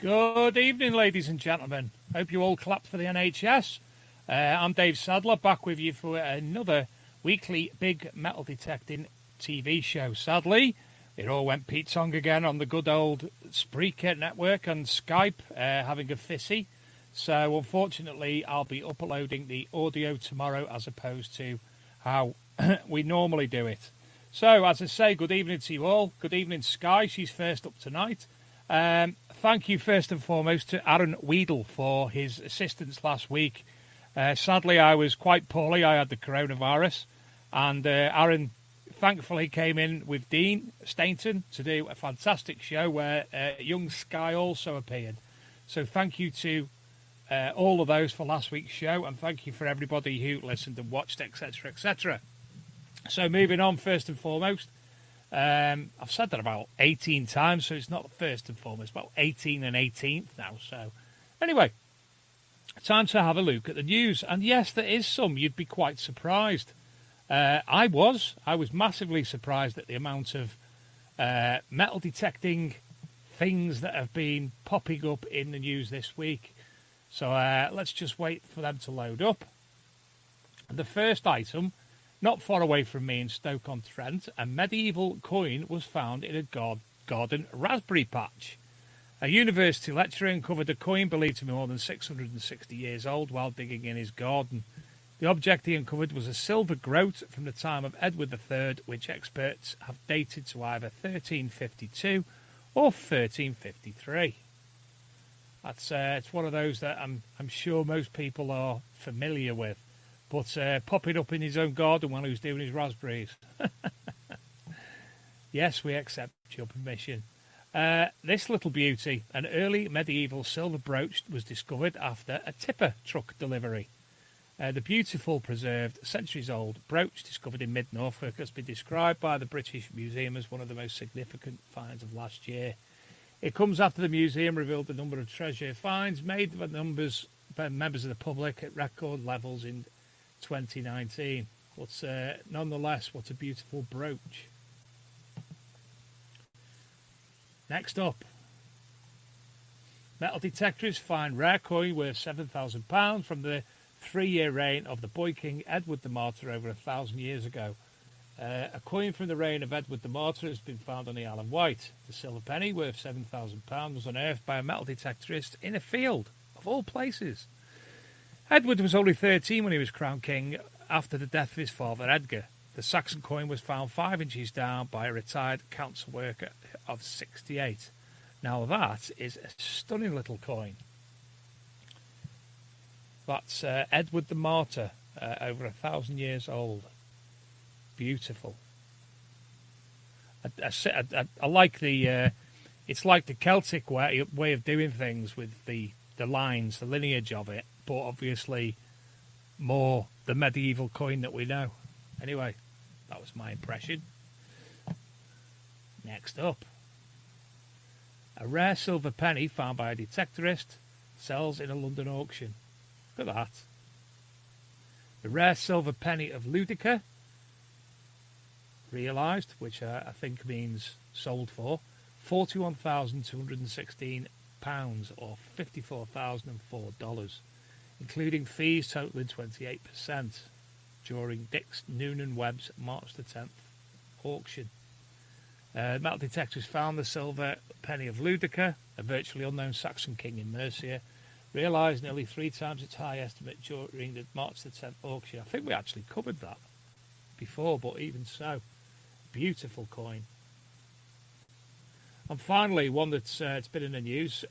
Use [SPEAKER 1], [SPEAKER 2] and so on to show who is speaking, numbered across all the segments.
[SPEAKER 1] Good evening, ladies and gentlemen. Hope you all clapped for the NHS. I'm Dave Sadler, back with you for another weekly big metal detecting TV show. Sadly, it all went Pete Tong again on the good old Spreaker network and Skype, having a fissy. So, unfortunately, I'll be uploading the audio tomorrow as opposed to how we normally do it. So, as I say, good evening to you all. Good evening, Sky. She's first up tonight. Thank you first and foremost to Aaron Weedle for his assistance last week. Sadly, I was quite poorly. I had the coronavirus. And Aaron thankfully came in with Dean Stainton to do a fantastic show where young Sky also appeared. So thank you to all of those for last week's show. And thank you for everybody who listened and watched, etc., etc. So moving on, first and foremost. I've said that about 18 times, so it's not first and foremost, about 18 and 18th now. So, anyway, time to have a look at the news. And yes, there is some. You'd be quite surprised. I was massively surprised at the amount of metal detecting things that have been popping up in the news this week. So let's just wait for them to load up. The first item. Not far away from me in Stoke-on-Trent, a medieval coin was found in a garden raspberry patch. A university lecturer uncovered a coin believed to be more than 660 years old while digging in his garden. The object he uncovered was a silver groat from the time of Edward III, which experts have dated to either 1352 or 1353. It's one of those that I'm sure most people are familiar with. But popping up in his own garden while he was doing his raspberries. Yes, we accept your permission. This little beauty, an early medieval silver brooch, was discovered after a tipper truck delivery. The beautiful, preserved, centuries-old brooch discovered in mid-Norfolk has been described by the British Museum as one of the most significant finds of last year. It comes after the museum revealed the number of treasure finds made by members of the public at record levels in 2019, but nonetheless, what a beautiful brooch. Next up, metal detectors find rare coin worth £7,000 from the 3-year reign of the boy king Edward the Martyr over 1,000 years ago. A coin from the reign of Edward the Martyr has been found on the Isle of Wight. The silver penny worth £7,000 was unearthed by a metal detectorist in a field, of all places. Edward was only 13 when he was crowned king after the death of his father Edgar. The Saxon coin was found 5 inches down by a retired council worker of 68. Now that is a stunning little coin. That's Edward the Martyr, over 1,000 years old. Beautiful. I like the. It's like the Celtic way of doing things with the lines, the lineage of it. But obviously more the medieval coin that we know. Anyway, that was my impression. Next up. A rare silver penny found by a detectorist sells in a London auction. Look at that. The rare silver penny of Ludica, realised, which I think means sold for, £41,216 or $54,004. Including fees totaling 28% during Dick's Noonan Webb's March the 10th auction. Metal detectors found the silver penny of Ludica, a virtually unknown Saxon king in Mercia, realised nearly 3 times its high estimate during the March the 10th auction. I think we actually covered that before, but even so, beautiful coin. And finally, one that's it's been in the news.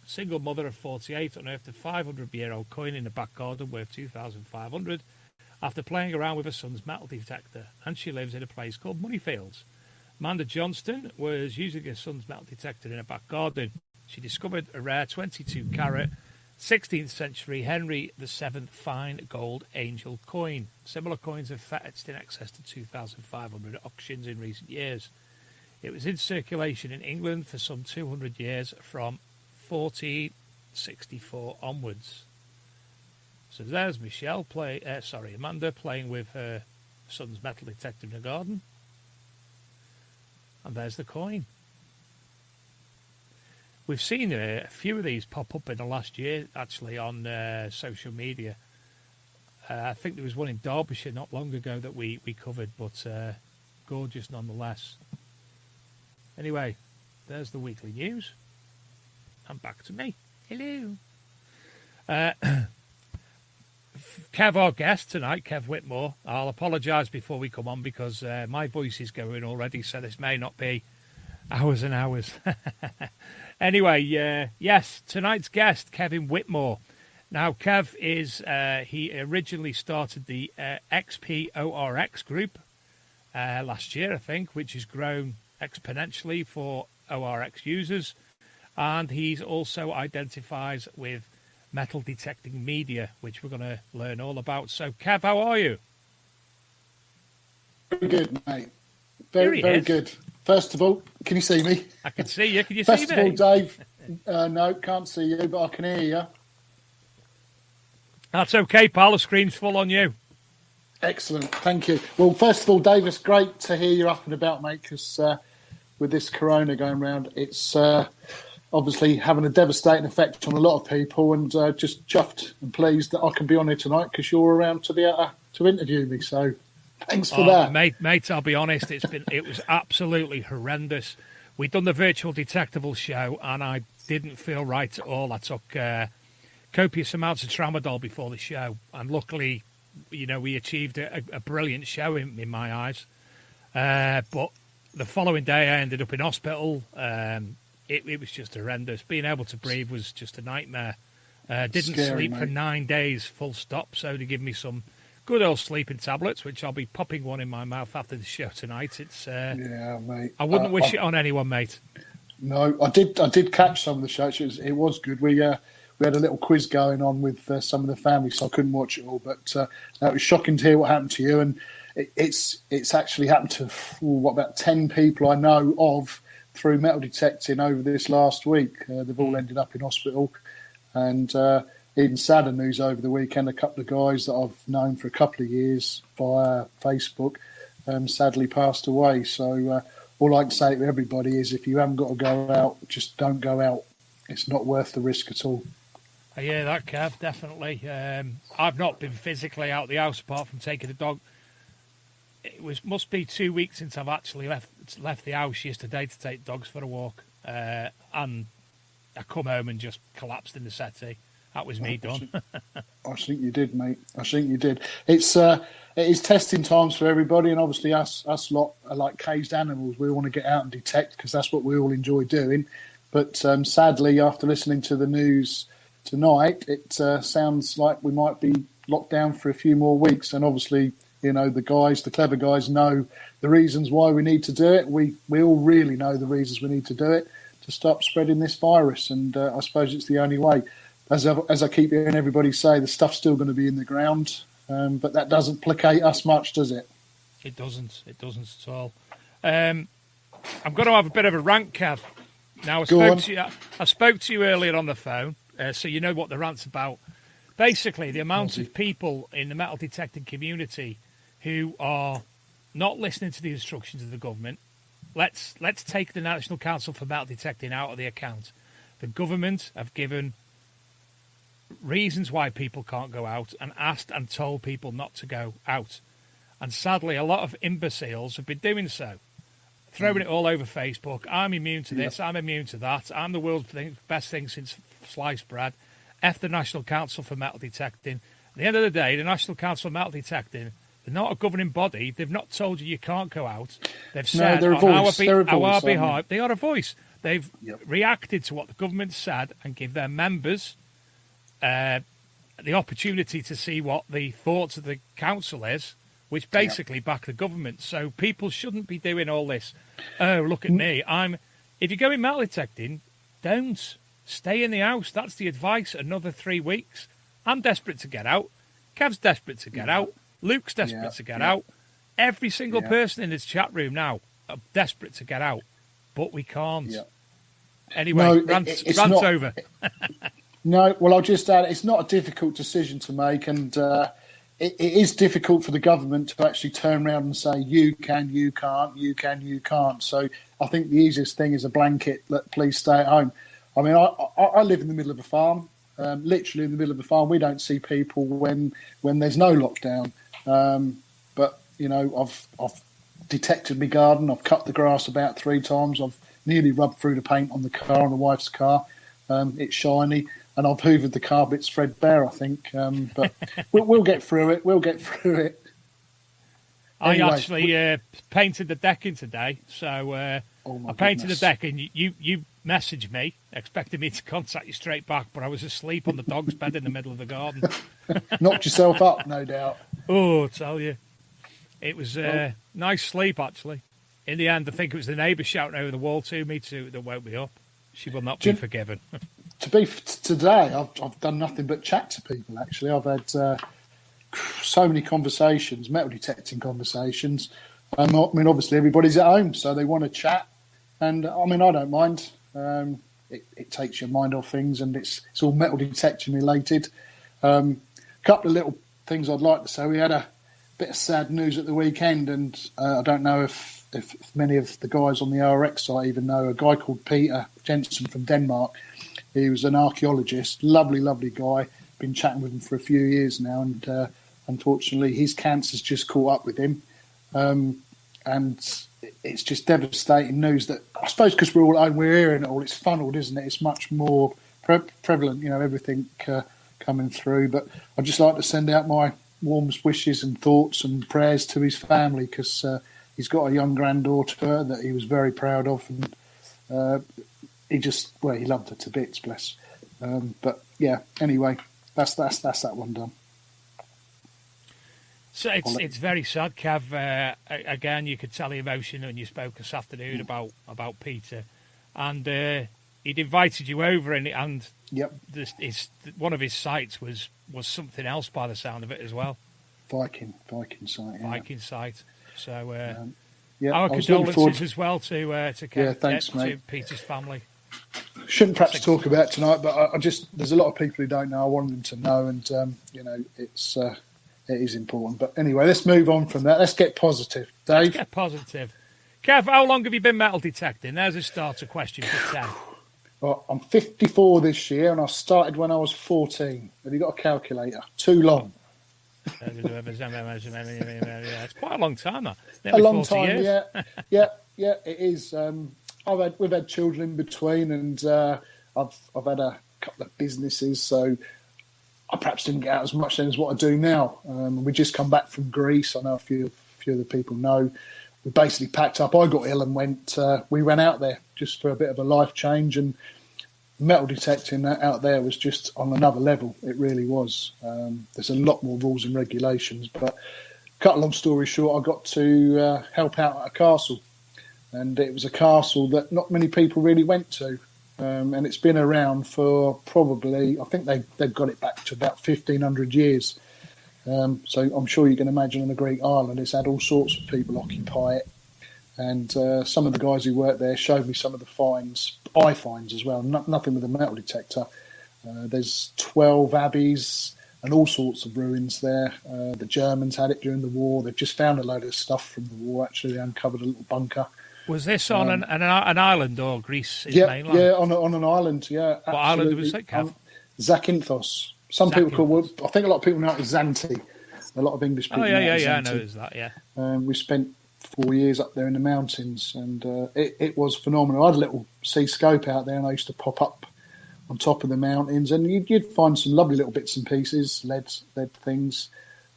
[SPEAKER 1] Single mother of 48 unearthed a 500-year-old coin in the back garden worth $2,500 after playing around with her son's metal detector, and she lives in a place called Moneyfields. Amanda Johnston was using her son's metal detector in her back garden. She discovered a rare 22-carat 16th century Henry VII fine gold angel coin. Similar coins have fetched in excess to 2,500 at auctions in recent years. It was in circulation in England for some 200 years from 1464 onwards. So there's Amanda playing with her son's metal detector in the garden. And there's the coin. we've seen a few of these pop up in the last year, actually, on social media. I think there was one in Derbyshire not long ago that we covered, but gorgeous nonetheless. Anyway, there's the weekly news. And back to me. Hello. Kev, our guest tonight, Kev Whitmore. I'll apologise before we come on because my voice is going already, so this may not be hours and hours. Anyway, yes, tonight's guest, Kevin Whitmore. Now, Kev is, he originally started the XPORX group last year, I think, which has grown exponentially for ORX users. And he's also identifies with metal detecting media, which we're going to learn all about. So, Kev, how are you?
[SPEAKER 2] Very good, mate. Very good. First of all, can you see me?
[SPEAKER 1] I can see you. Can you see me?
[SPEAKER 2] First of all, Dave, no, can't see you, but I can hear you.
[SPEAKER 1] That's okay, pal. The screen's full on you.
[SPEAKER 2] Excellent. Thank you. Well, first of all, Dave, it's great to hear you up and about, mate, because with this corona going round, it's obviously having a devastating effect on a lot of people, and just chuffed and pleased that I can be on here tonight because you're around to be able to interview me. So thanks for that.
[SPEAKER 1] Mate, I'll be honest, it was absolutely horrendous. We'd done the virtual detectable show, and I didn't feel right at all. I took copious amounts of tramadol before the show, and luckily, we achieved a brilliant show in my eyes. But the following day, I ended up in hospital. It was just horrendous. Being able to breathe was just a nightmare. Didn't sleep for 9 days, full stop. So they give me some good old sleeping tablets, which I'll be popping one in my mouth after the show tonight. It's
[SPEAKER 2] yeah, mate.
[SPEAKER 1] I wouldn't wish it on anyone, mate.
[SPEAKER 2] No, I did catch some of the shows. It was good. We had a little quiz going on with some of the family, so I couldn't watch it all. But it was shocking to hear what happened to you, and it's actually happened to about 10 people I know of through metal detecting over this last week. They've all ended up in hospital, and even sadder news over the weekend, a couple of guys that I've known for a couple of years via Facebook sadly passed away. So all I can say to everybody is if you haven't got to go out, just don't go out. It's not worth the risk at all.
[SPEAKER 1] I hear that, Kev, definitely. I've not been physically out the house apart from taking the dog. It must be 2 weeks since I've actually left the house yesterday to take dogs for a walk, and I come home and just collapsed in the settee. That was me done.
[SPEAKER 2] I think you did, mate. I think you did. It is testing times for everybody, and obviously us lot are like caged animals. We want to get out and detect because that's what we all enjoy doing. But sadly, after listening to the news tonight, it sounds like we might be locked down for a few more weeks, and obviously, the clever guys know the reasons why we need to do it. We all really know the reasons we need to do it to stop spreading this virus, and I suppose it's the only way. As I keep hearing everybody say, the stuff's still going to be in the ground, but that doesn't placate us much, does it?
[SPEAKER 1] It doesn't. It doesn't at all. I'm going to have a bit of a rant, Kev. Now, I spoke to you earlier on the phone, so you know what the rant's about. Basically, the amount of people in the metal detecting community who are not listening to the instructions of the government. Let's take the National Council for Metal Detecting out of the account. The government have given reasons why people can't go out and asked and told people not to go out. And sadly, a lot of imbeciles have been doing so. Throwing it all over Facebook. I'm immune to this. I'm immune to that. I'm the world's best thing since sliced bread. F the National Council for Metal Detecting. At the end of the day, the National Council for Metal Detecting, they're not a governing body. They've not told you can't go out. They've said
[SPEAKER 2] they're a voice. They're a voice,
[SPEAKER 1] they are a voice. They've reacted to what the government said and give their members the opportunity to see what the thoughts of the council is, which basically back the government. So people shouldn't be doing all this. Oh, look at me. If you're going metal detecting, don't. Stay in the house. That's the advice. Another 3 weeks. I'm desperate to get out. Kev's desperate to get out. Luke's desperate to get out. Every single person in this chat room now are desperate to get out. But we can't. Anyway, rant's over.
[SPEAKER 2] No, well, I'll just add, it's not a difficult decision to make, and it is difficult for the government to actually turn around and say, you can, you can't, you can, you can't. So I think the easiest thing is a blanket, please stay at home. I mean, I live in the middle of a farm, literally in the middle of a farm. We don't see people when there's no lockdown. But you know, I've detected my garden. I've cut the grass about 3 times. I've nearly rubbed through the paint on the car, on the wife's car. It's shiny, and I've hoovered the carpets threadbare, I think. But we'll get through it. We'll get through it. Anyway,
[SPEAKER 1] I actually painted the decking today, so I painted the deck, and you messaged me, expecting me to contact you straight back, but I was asleep on the dog's bed in the middle of the garden.
[SPEAKER 2] Knocked yourself up, no doubt.
[SPEAKER 1] Oh, I tell you. It was nice sleep, actually. In the end, I think it was the neighbour shouting over the wall to me that woke me up. She will not be forgiven.
[SPEAKER 2] Today, I've done nothing but chat to people, actually. I've had so many conversations, metal detecting conversations. I mean, obviously, everybody's at home, so they want to chat. And, I mean, I don't mind. It takes your mind off things, and it's all metal detection related. A couple of little things I'd like to say. We had a bit of sad news at the weekend, and I don't know if many of the guys on the RX site even know a guy called Peter Jensen from Denmark. He was an archaeologist, lovely, lovely guy. Been chatting with him for a few years now, and unfortunately his cancer's just caught up with him. And it's just devastating news that, I suppose because we're all we're hearing it all, it's funneled, isn't it? It's much more prevalent, you know, everything coming through. But I'd just like to send out my warmest wishes and thoughts and prayers to his family, because he's got a young granddaughter that he was very proud of, and he loved her to bits, bless. But yeah, anyway, that's that one done.
[SPEAKER 1] So it's very sad, Kev. Again, you could tell the emotion when you spoke this afternoon about Peter, and he'd invited you over, and
[SPEAKER 2] yep,
[SPEAKER 1] one of his sites was something else by the sound of it as well.
[SPEAKER 2] Viking site. Yeah.
[SPEAKER 1] Viking site. So
[SPEAKER 2] yeah,
[SPEAKER 1] our condolences as well to Kev,
[SPEAKER 2] yeah, thanks, mate.
[SPEAKER 1] To Peter's family.
[SPEAKER 2] Shouldn't perhaps talk about tonight, but I just, there's a lot of people who don't know. I want them to know, and you know, it is important. But anyway, let's move on from that. Let's get positive, Dave.
[SPEAKER 1] Let's get positive. Kev, how long have you been metal detecting? There's a starter question for 10.
[SPEAKER 2] Well, I'm 54 this year, and I started when I was 14. Have you got a calculator? Too long.
[SPEAKER 1] It's quite a long time, though.
[SPEAKER 2] A long time,
[SPEAKER 1] years.
[SPEAKER 2] yeah, it is. We've had children in between, and I've had a couple of businesses, so I perhaps didn't get out as much then as what I do now. We just come back from Greece. I know a few of the people know. We basically packed up. I got ill and we went out there just for a bit of a life change, and metal detecting out there was just on another level. It really was. There's a lot more rules and regulations, but cut a long story short, I got to help out at a castle, and it was a castle that not many people really went to. And it's been around for probably, I think they've got it back to about 1,500 years. So I'm sure you can imagine on a Greek island, it's had all sorts of people occupy it. And some of the guys who worked there showed me some of the finds as well, nothing with a metal detector. There's 12 abbeys and all sorts of ruins there. The Germans had it during the war. They've just found a load of stuff from the war, actually. They uncovered a little bunker.
[SPEAKER 1] Was this on an island or Greece's mainland?
[SPEAKER 2] Yeah, on an island, yeah.
[SPEAKER 1] What island was it, Kev?
[SPEAKER 2] Zakynthos. People call it, I think a lot of people know it as Zante. A lot of English people know it as Zante.
[SPEAKER 1] I know it's that, yeah.
[SPEAKER 2] We spent 4 years up there in the mountains, and it was phenomenal. I had a little sea scope out there, and I used to pop up on top of the mountains, and you'd find some lovely little bits and pieces, lead things.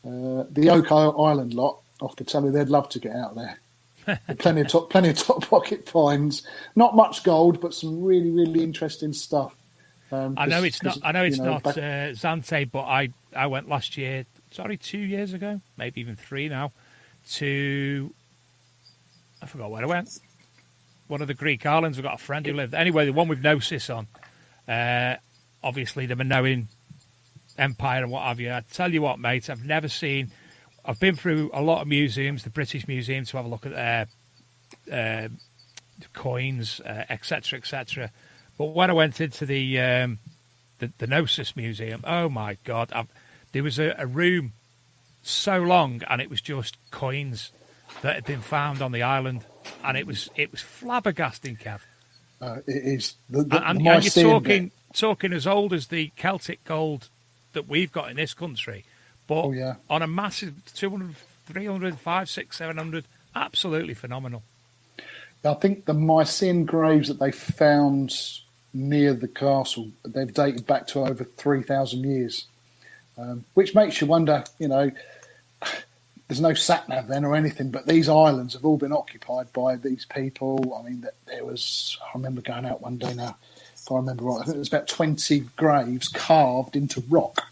[SPEAKER 2] The Oak Island lot, I have to tell you, they'd love to get out there. plenty of top pocket finds. Not much gold, but some really, really interesting stuff.
[SPEAKER 1] I know it's not Zante, but I went last year. 2 years ago, maybe even 3 now. I forgot where I went. One of the Greek islands. We've got a friend who lived. Anyway, the one with Gnosis on. Obviously, the Minoan Empire and what have you. I tell you what, mate, I've never seen. I've been through a lot of museums, the British Museum, to have a look at their coins, etc., etc. But when I went into the Gnosis Museum, oh my God, there was a room so long, and it was just coins that had been found on the island, and it was flabbergasting, Kev.
[SPEAKER 2] It is.
[SPEAKER 1] And you're talking as old as the Celtic gold that we've got in this country, but on a massive 200, 300, 500, 600, 700, absolutely phenomenal.
[SPEAKER 2] I think the Mycenaean graves that they found near the castle, they've dated back to over 3,000 years, which makes you wonder, there's no sat-nav then or anything, but these islands have all been occupied by these people. I mean, I remember going out one day now, if I remember right, I think there's about 20 graves carved into rock.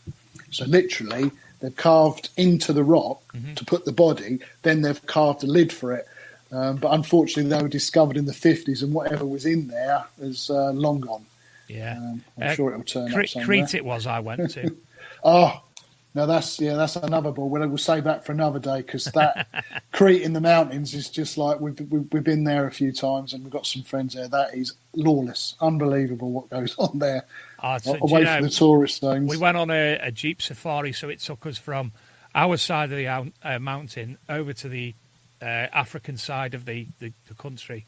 [SPEAKER 2] So literally, they've carved into the rock to put the body, then they've carved a lid for it. But unfortunately, they were discovered in the 50s, and whatever was in there is long gone.
[SPEAKER 1] Yeah.
[SPEAKER 2] I'm sure it'll turn up somewhere.
[SPEAKER 1] Crete it was I went to.
[SPEAKER 2] Oh, no, that's another ball. We'll save that for another day, because that Crete in the mountains is just like, we've been there a few times, and we've got some friends there. That is lawless, unbelievable what goes on there. Away from the tourist zones.
[SPEAKER 1] We went on a jeep safari, so it took us from our side of the mountain over to the African side of the country,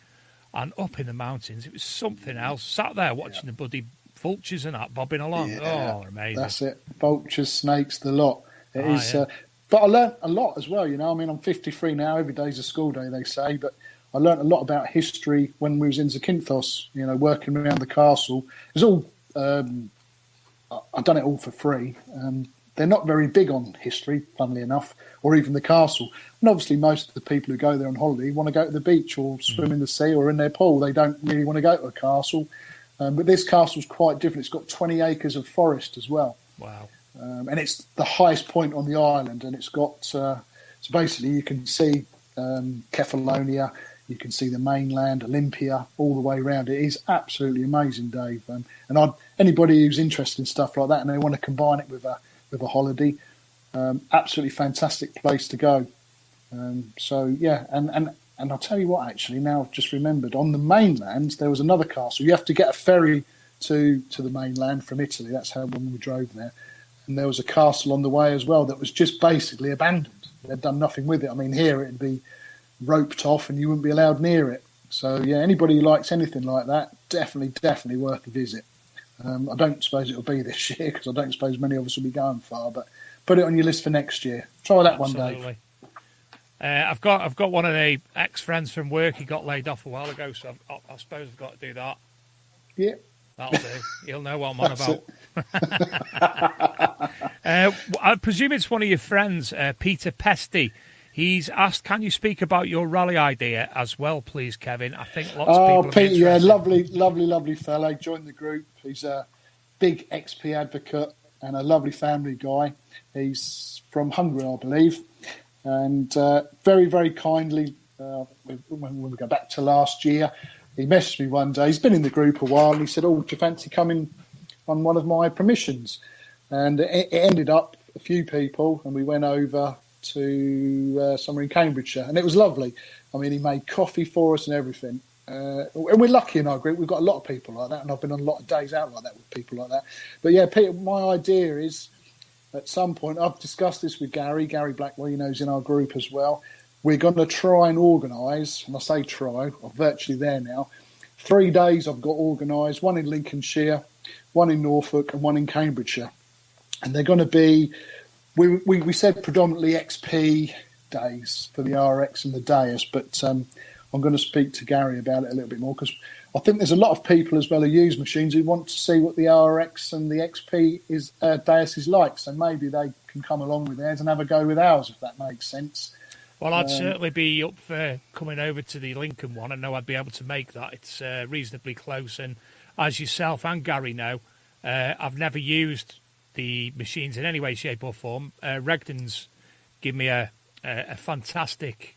[SPEAKER 1] and up in the mountains. It was something else. Sat there watching the bloody vultures and that bobbing along. Oh, amazing.
[SPEAKER 2] That's it. Vultures, snakes, the lot. It is. Yeah. But I learnt a lot as well, I mean, I'm 53 now. Every day's a school day, they say. But I learnt a lot about history when we was in Zakynthos, working around the castle. It was all... I've done it all for free. They're not very big on history, funnily enough, or even the castle. And obviously most of the people who go there on holiday want to go to the beach or swim in the sea or in their pool. They don't really want to go to a castle. But this castle's quite different. It's got 20 acres of forest as well.
[SPEAKER 1] Wow.
[SPEAKER 2] And it's the highest point on the island. And it's got, so basically you can see Kefalonia, you can see the mainland, Olympia, all the way around. It is absolutely amazing, Dave. And anybody who's interested in stuff like that and they want to combine it with a holiday, absolutely fantastic place to go. And I'll tell you what, actually, now I've just remembered, on the mainland, there was another castle. You have to get a ferry to the mainland from Italy. That's how when we drove there. And there was a castle on the way as well that was just basically abandoned. They'd done nothing with it. I mean, here it'd be roped off and you wouldn't be allowed near it. So, anybody who likes anything like that, definitely worth a visit. I don't suppose it'll be this year, because I don't suppose many of us will be going far, but put it on your list for next year. Try that one day.
[SPEAKER 1] I've got one of the ex-friends from work. He got laid off a while ago, so I suppose I've got to do that.
[SPEAKER 2] Yeah.
[SPEAKER 1] That'll do. He'll know what I'm on about. I presume it's one of your friends, Peter Pesty. He's asked, can you speak about your rally idea as well, please, Kevin? I think lots of people
[SPEAKER 2] Peter, lovely fella. Joined the group. He's a big XP advocate and a lovely family guy. He's from Hungary, I believe. And very, very kindly, when we go back to last year, he messaged me one day. He's been in the group a while, and he said, do you fancy coming on one of my permissions? And it ended up a few people, and we went over to somewhere in Cambridgeshire, and it was lovely. I mean, he made coffee for us and everything. And we're lucky in our group. We've got a lot of people like that, and I've been on a lot of days out like that with people like that. But yeah, Peter, my idea is, at some point, I've discussed this with Gary Blackwell, who's in our group as well. We're going to try and organise, and I say try, I'm virtually there now. 3 days I've got organised, one in Lincolnshire, one in Norfolk, and one in Cambridgeshire. And they're going to be, we said predominantly XP days for the RX and the Deus, but I'm going to speak to Gary about it a little bit more, because I think there's a lot of people as well who use machines who want to see what the RX and the XP Deus is like. So maybe they can come along with theirs and have a go with ours, if that makes sense.
[SPEAKER 1] Well, I'd certainly be up for coming over to the Lincoln one. I know I'd be able to make that. It's reasonably close. And as yourself and Gary know, I've never used the machines in any way, shape or form. Regden's give me a fantastic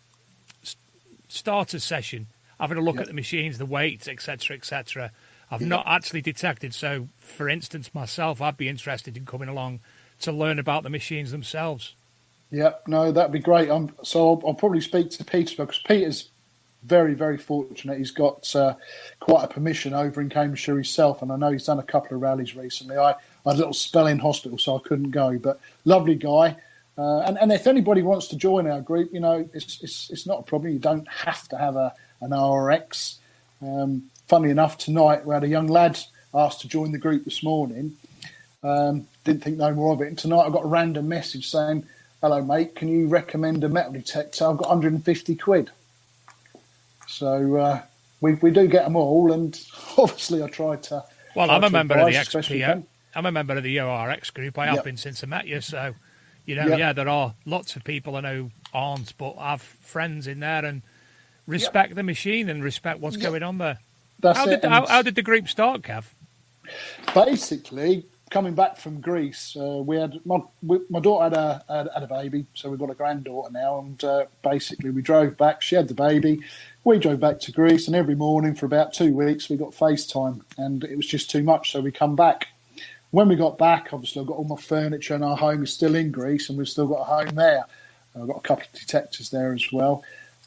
[SPEAKER 1] starter session, having a look at the machines, the weights, etc. I've not actually detected. So, for instance, myself, I'd be interested in coming along to learn about the machines themselves.
[SPEAKER 2] Yeah, no, that'd be great. So I'll probably speak to Peter, because Peter's very, very fortunate. He's got quite a permission over in Cambridgeshire himself, and I know he's done a couple of rallies recently. I had a little spell in hospital, so I couldn't go, but lovely guy. And if anybody wants to join our group, it's not a problem. You don't have to have an RX. funny enough, tonight we had a young lad asked to join the group this morning. Didn't think no more of it. And tonight I got a random message saying, "Hello, mate, can you recommend a metal detector? I've got 150 quid. So we do get them all, and obviously I tried to...
[SPEAKER 1] Well, I'm a member of the XP. I'm a member of the ORX group. I have been since I met you. So, there are lots of people I know aren't, but have friends in there and respect the machine and respect what's going on there. How did the group start, Kev?
[SPEAKER 2] Basically, coming back from Greece, we had my daughter had a baby, so we've got a granddaughter now, and basically we drove back. She had the baby. We drove back to Greece, and every morning for about 2 weeks we got FaceTime, and it was just too much, so we come back. When we got back, obviously I've got all my furniture, and our home is still in Greece, and we've still got a home there. I've got a couple of detectors there as well.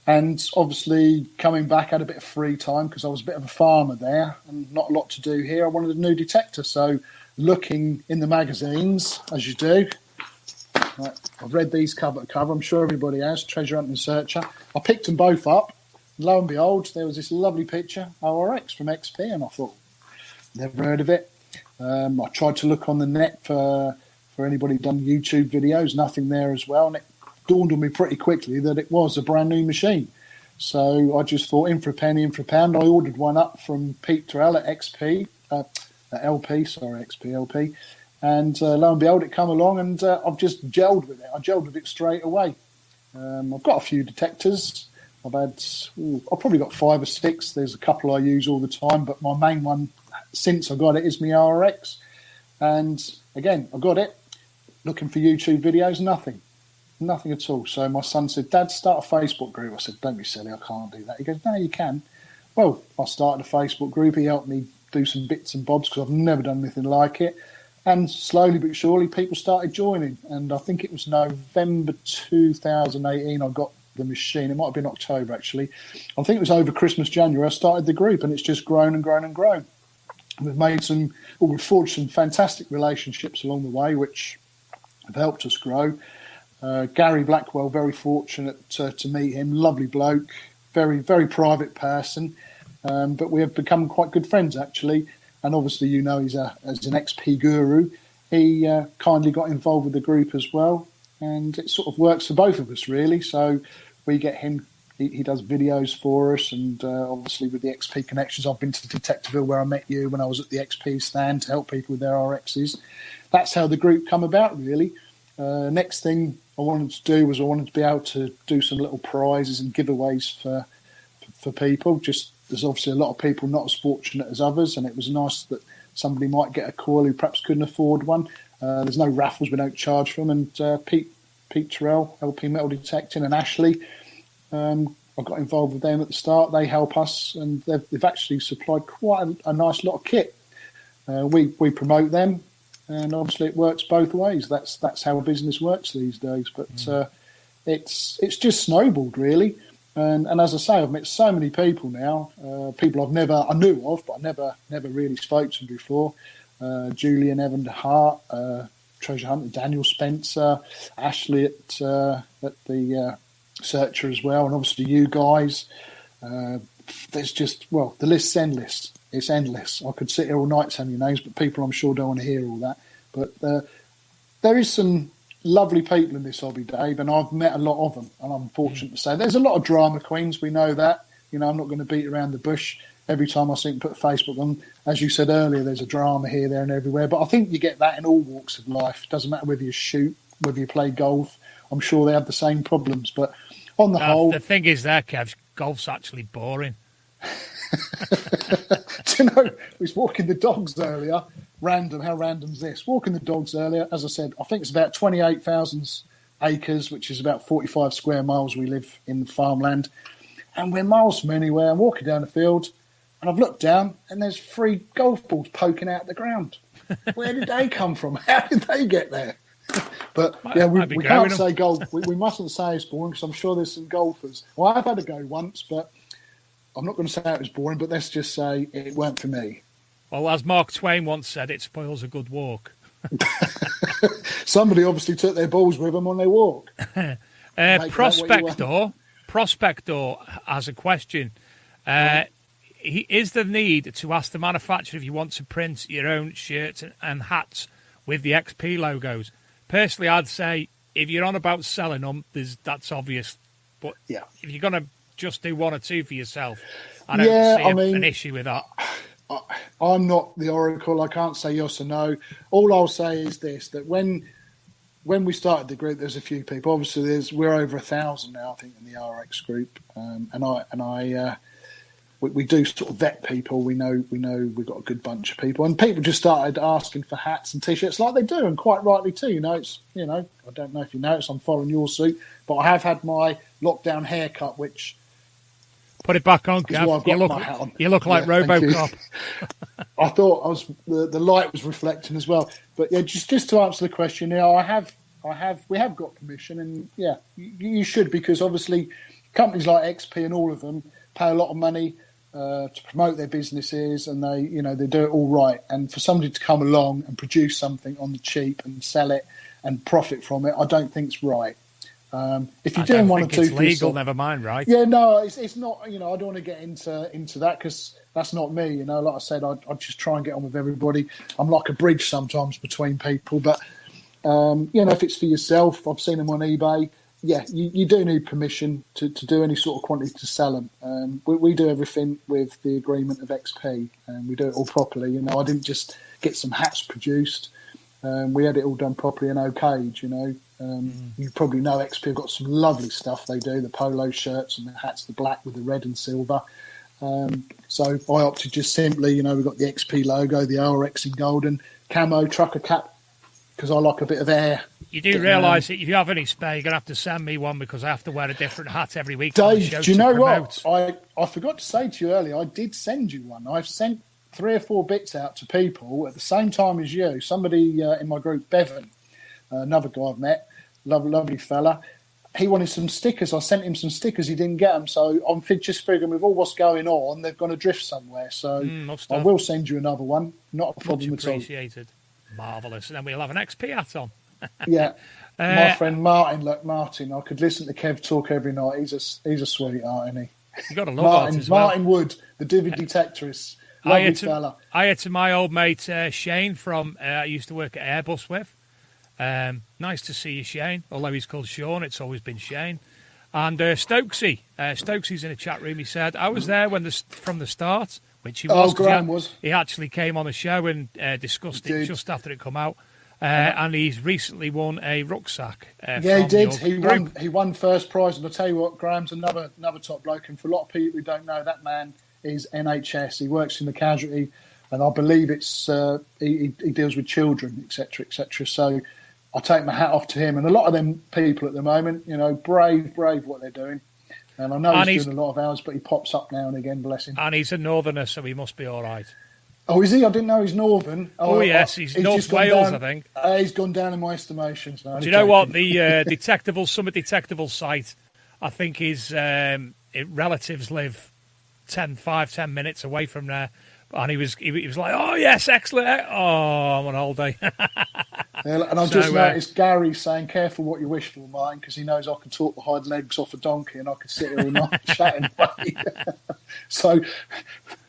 [SPEAKER 2] And obviously coming back, I had a bit of free time because I was a bit of a farmer there and not a lot to do here. I wanted a new detector, so looking in the magazines, as you do, I've read these cover to cover. I'm sure everybody has, Treasure Hunt and Searcher. I picked them both up. Lo and behold, there was this lovely picture, ORX from XP, and I thought, never heard of it. I tried to look on the net for anybody who'd done YouTube videos, nothing there as well. And it dawned on me pretty quickly that it was a brand new machine. So I just thought, in for a penny, in for a pound. I ordered one up from Pete Terrell at XP, XP LP. And lo and behold, it come along, and I've just gelled with it. I gelled with it straight away. I've got a few detectors. I've probably got 5 or 6. There's a couple I use all the time, but my main one since I got it is my RX. And again, I got it, looking for YouTube videos, nothing at all. So my son said, "Dad, start a Facebook group." I said, "Don't be silly, I can't do that." He goes, "No, you can." Well, I started a Facebook group. He helped me do some bits and bobs because I've never done anything like it. And slowly but surely, people started joining. And I think it was November 2018 I got the machine. It might have been October, actually. I think it was over Christmas, January, I started the group, and it's just grown and grown and grown. We've forged some fantastic relationships along the way, which have helped us grow. Gary Blackwell, very fortunate to meet him. Lovely bloke, very, very private person. But we have become quite good friends, actually. And obviously, he's as an XP guru. He kindly got involved with the group as well. And it sort of works for both of us, really. So we get him. He does videos for us. And obviously, with the XP connections, I've been to Detectiveville, where I met you when I was at the XP stand to help people with their RXs. That's how the group come about, really. Next thing I wanted to do was I wanted to be able to do some little prizes and giveaways for people. Just there's obviously a lot of people not as fortunate as others, and it was nice that somebody might get a coil who perhaps couldn't afford one. There's no raffles, we don't charge for them. And Pete Terrell, LP Metal Detecting, and Ashley, I got involved with them at the start. They help us, and they've actually supplied quite a nice lot of kit. We promote them. And obviously, it works both ways. That's how business works these days. But it's just snowballed, really. And as I say, I've met so many people now. People I knew of, but I never really spoke to them before. Julian Evan Hart, Treasure Hunter, Daniel Spencer, Ashley at the Searcher as well, and obviously you guys. There's just the list's endless. It's endless. I could sit here all night saying your names, but people I'm sure don't want to hear all that. But there is some lovely people in this hobby, Dave, and I've met a lot of them, and I'm fortunate to say there's a lot of drama queens. We know that. I'm not going to beat around the bush. Every time I see them put Facebook on, as you said earlier, there's a drama here, there, and everywhere. But I think you get that in all walks of life. It doesn't matter whether you shoot, whether you play golf. I'm sure they have the same problems. But on the whole,
[SPEAKER 1] the thing is, Kev, golf's actually boring.
[SPEAKER 2] Do you know, I was walking the dogs earlier. How random's this? Walking the dogs earlier, as I said, I think it's about 28,000 acres, which is about 45 square miles we live in farmland. And we're miles from anywhere. I'm walking down the field, and I've looked down, and there's 3 golf balls poking out the ground. Where did they come from? How did they get there? But we can't say golf. We mustn't say it's boring, because I'm sure there's some golfers. Well, I've had a go once, but I'm not going to say it was boring, but let's just say it weren't for me.
[SPEAKER 1] Well, as Mark Twain once said, it spoils a good walk.
[SPEAKER 2] Somebody obviously took their balls with them on their walk.
[SPEAKER 1] Prospector has a question. is the need to ask the manufacturer if you want to print your own shirts and hats with the XP logos. Personally, I'd say if you're on about selling them, that's obvious. But if you're going to just do one or two for yourself, I don't see an issue with that.
[SPEAKER 2] I'm not the oracle. I can't say yes or no. All I'll say is this, that when we started the group, there's a few people. Obviously, we're over 1,000 now, I think, in the RX group. We do sort of vet people. We know we've got a good bunch of people, and people just started asking for hats and t-shirts like they do, and quite rightly too. I don't know if you noticed, I'm following your suit, but I have had my lockdown haircut, which
[SPEAKER 1] put it back on, Kev. You look like RoboCop.
[SPEAKER 2] I thought the light was reflecting as well, but just to answer the question, we have got permission, and you should, because obviously companies like XP and all of them pay a lot of money to promote their businesses, and they do it all right. And for somebody to come along and produce something on the cheap and sell it and profit from it, I don't think it's right. If you're doing one or two,
[SPEAKER 1] it's legal. Never mind, right?
[SPEAKER 2] Yeah, no, it's not. I don't want to get into that, because that's not me. Like I said, I just try and get on with everybody. I'm like a bridge sometimes between people, but if it's for yourself, I've seen them on eBay. Yeah, you do need permission to do any sort of quantity to sell them. We do everything with the agreement of XP, and we do it all properly. I didn't just get some hats produced. We had it all done properly and okayed. You probably know XP have got some lovely stuff they do, the polo shirts and the hats, the black with the red and silver. So I opted just simply, we've got the XP logo, the RX in golden, camo, trucker cap, because I like a bit of air.
[SPEAKER 1] You do realise that if you have any spare, you're going to have to send me one, because I have to wear a different hat every week.
[SPEAKER 2] Dave, do you know what? I forgot to say to you earlier, I did send you one. I've sent 3 or 4 bits out to people at the same time as you. Somebody in my group, Bevan, another guy I've met, lovely fella. He wanted some stickers. I sent him some stickers. He didn't get them. So I'm just figuring, with all what's going on, they've gone adrift somewhere. So I will send you another one. Not a problem at all.
[SPEAKER 1] Appreciated. Marvellous. And then we'll have an XP hat on.
[SPEAKER 2] Yeah. My friend Martin, I could listen to Kev talk every night. He's a sweetheart, isn't he?
[SPEAKER 1] You got to love that as well.
[SPEAKER 2] Martin Wood, the Divid Detectorist. Lovely fella.
[SPEAKER 1] I had to my old mate Shane from I used to work at Airbus with. Nice to see you, Shane. Although he's called Sean, it's always been Shane. And Stokesy. Stokesy's in the chat room. He said, I was there from the start, which he was.
[SPEAKER 2] Graham was.
[SPEAKER 1] He actually came on the show and discussed it just after it come out. And he's recently won a rucksack.
[SPEAKER 2] He did. He won first prize. And I'll tell you what, Graham's another top bloke. And for a lot of people who don't know, that man is NHS. He works in the casualty, and I believe it's he deals with children, etc., etc. So I take my hat off to him, and a lot of them people at the moment, brave what they're doing. And I know he's doing a lot of hours, but he pops up now and again, bless him.
[SPEAKER 1] And he's a northerner, so he must be all right.
[SPEAKER 2] Oh, is he? I didn't know he's northern.
[SPEAKER 1] Oh yes, he's North Wales, I think.
[SPEAKER 2] He's gone down in my estimations now.
[SPEAKER 1] Do you know what? The Summit Detectable site, I think his relatives live 10 minutes away from there. And he was like, oh, yes, excellent. Oh, I'm on holiday.
[SPEAKER 2] And I've just noticed Gary saying, careful what you wish for, Martin, because he knows I can talk the hind legs off a donkey and I could sit here all night chatting away. So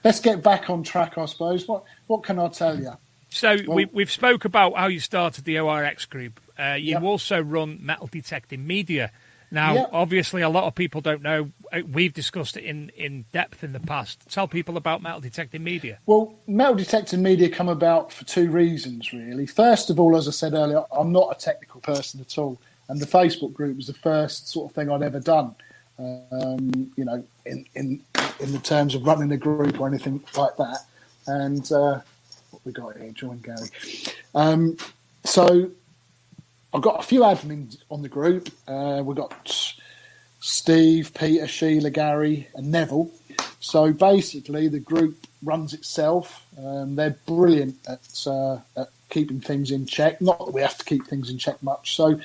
[SPEAKER 2] let's get back on track, I suppose. What can I tell you?
[SPEAKER 1] So we've spoke about how you started the ORX group. You also run Metal Detecting Media. Now, obviously, a lot of people don't know. We've discussed it in depth in the past. Tell people about Metal Detecting Media.
[SPEAKER 2] Well, Metal Detecting Media come about for 2 reasons, really. First of all, as I said earlier, I'm not a technical person at all. And the Facebook group was the first sort of thing I'd ever done, in the terms of running a group or anything like that. And what we got here, join Gary. So I've got a few admins on the group. We've got Steve, Peter, Sheila, Gary and Neville. So basically the group runs itself. They're brilliant at keeping things in check. Not that we have to keep things in check much. So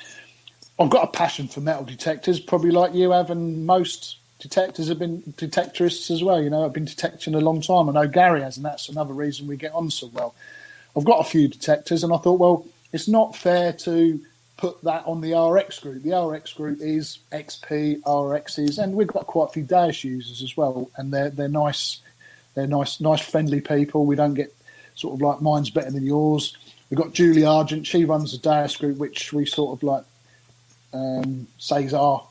[SPEAKER 2] I've got a passion for metal detectors, probably like you have, and most detectors have been detectorists as well. I've been detecting a long time. I know Gary has, and that's another reason we get on so well. I've got a few detectors, and I thought, well, it's not fair to put that on the RX group. The RX group is XP, RXs, and we've got quite a few Daesh users as well, and they're nice They're nice, friendly people. We don't get sort of like mine's better than yours. We've got Julie Argent. She runs the Deus group, which we sort of like say is our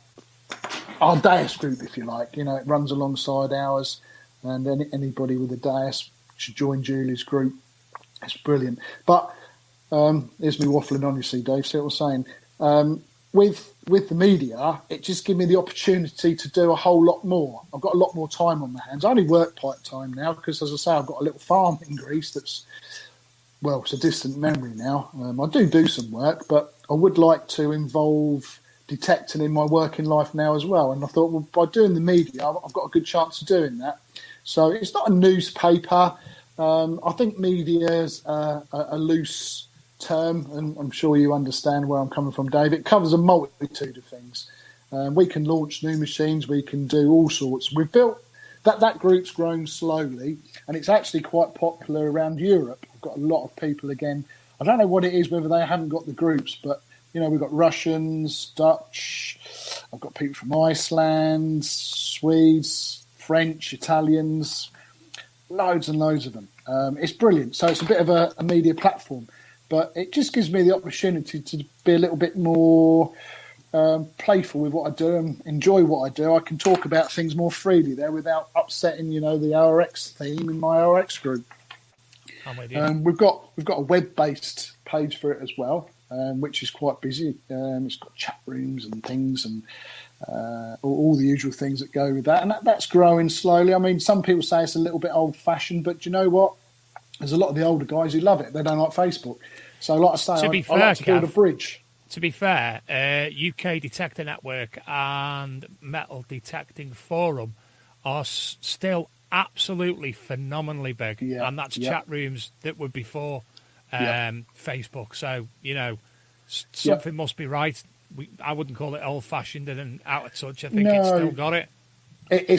[SPEAKER 2] Deus group, if you like. You know, it runs alongside ours, and anybody with a Deus should join Julie's group. It's brilliant. But here's me waffling on, you see, Dave. See what I'm saying? With the media, it just gives me the opportunity to do a whole lot more. I've got a lot more time on my hands. I only work part-time now because, as I say, I've got a little farm in Greece that's, well, it's a distant memory now. I do some work, but I would like to involve detecting in my working life now as well. And I thought, well, by doing the media, I've got a good chance of doing that. So it's not a newspaper. I think media's a loose term, and I'm sure you understand where I'm coming from, Dave. It covers a multitude of things. We can launch new machines. We can do all sorts. We've built that group's grown slowly, and it's actually quite popular around Europe. We've got a lot of people again. I don't know what it is, whether they haven't got the groups, but you know, we've got Russians, Dutch. I've got people from Iceland, Swedes, French, Italians, loads and loads of them. It's brilliant. So it's a bit of a media platform. But it just gives me the opportunity to be a little bit more playful with what I do and enjoy what I do. I can talk about things more freely there without upsetting, you know, the RX theme in my RX group.
[SPEAKER 1] I'm with you.
[SPEAKER 2] We've got a web-based page for it as well, which is quite busy. It's got chat rooms and things and all the usual things that go with that. And that's growing slowly. I mean, some people say it's a little bit old-fashioned, but do you know what? There's a lot of the older guys who love it. They don't like Facebook. So, like I say, I like to build a bridge.
[SPEAKER 1] To be fair, UK Detector Network and Metal Detecting Forum are still absolutely phenomenally big.
[SPEAKER 2] Yeah,
[SPEAKER 1] and that's chat rooms that were before Facebook. So, you know, something must be right. I wouldn't call it old-fashioned and out of touch. I think it's still got it.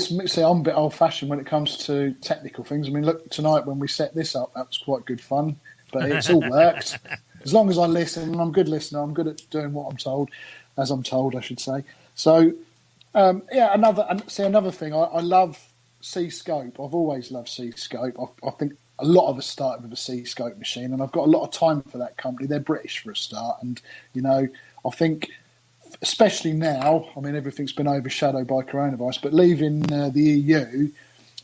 [SPEAKER 2] See, I'm a bit old-fashioned when it comes to technical things. I mean, look, tonight when we set this up, that was quite good fun. But it's all worked. As long as I listen, and I'm a good listener, I'm good at doing what I'm told, as I'm told, I should say. So, another thing, I love C-Scope. I've always loved C-Scope. I think a lot of us started with a C-Scope machine, and I've got a lot of time for that company. They're British for a start, and, you know, I think, especially now, I mean, everything's been overshadowed by coronavirus, but leaving the EU,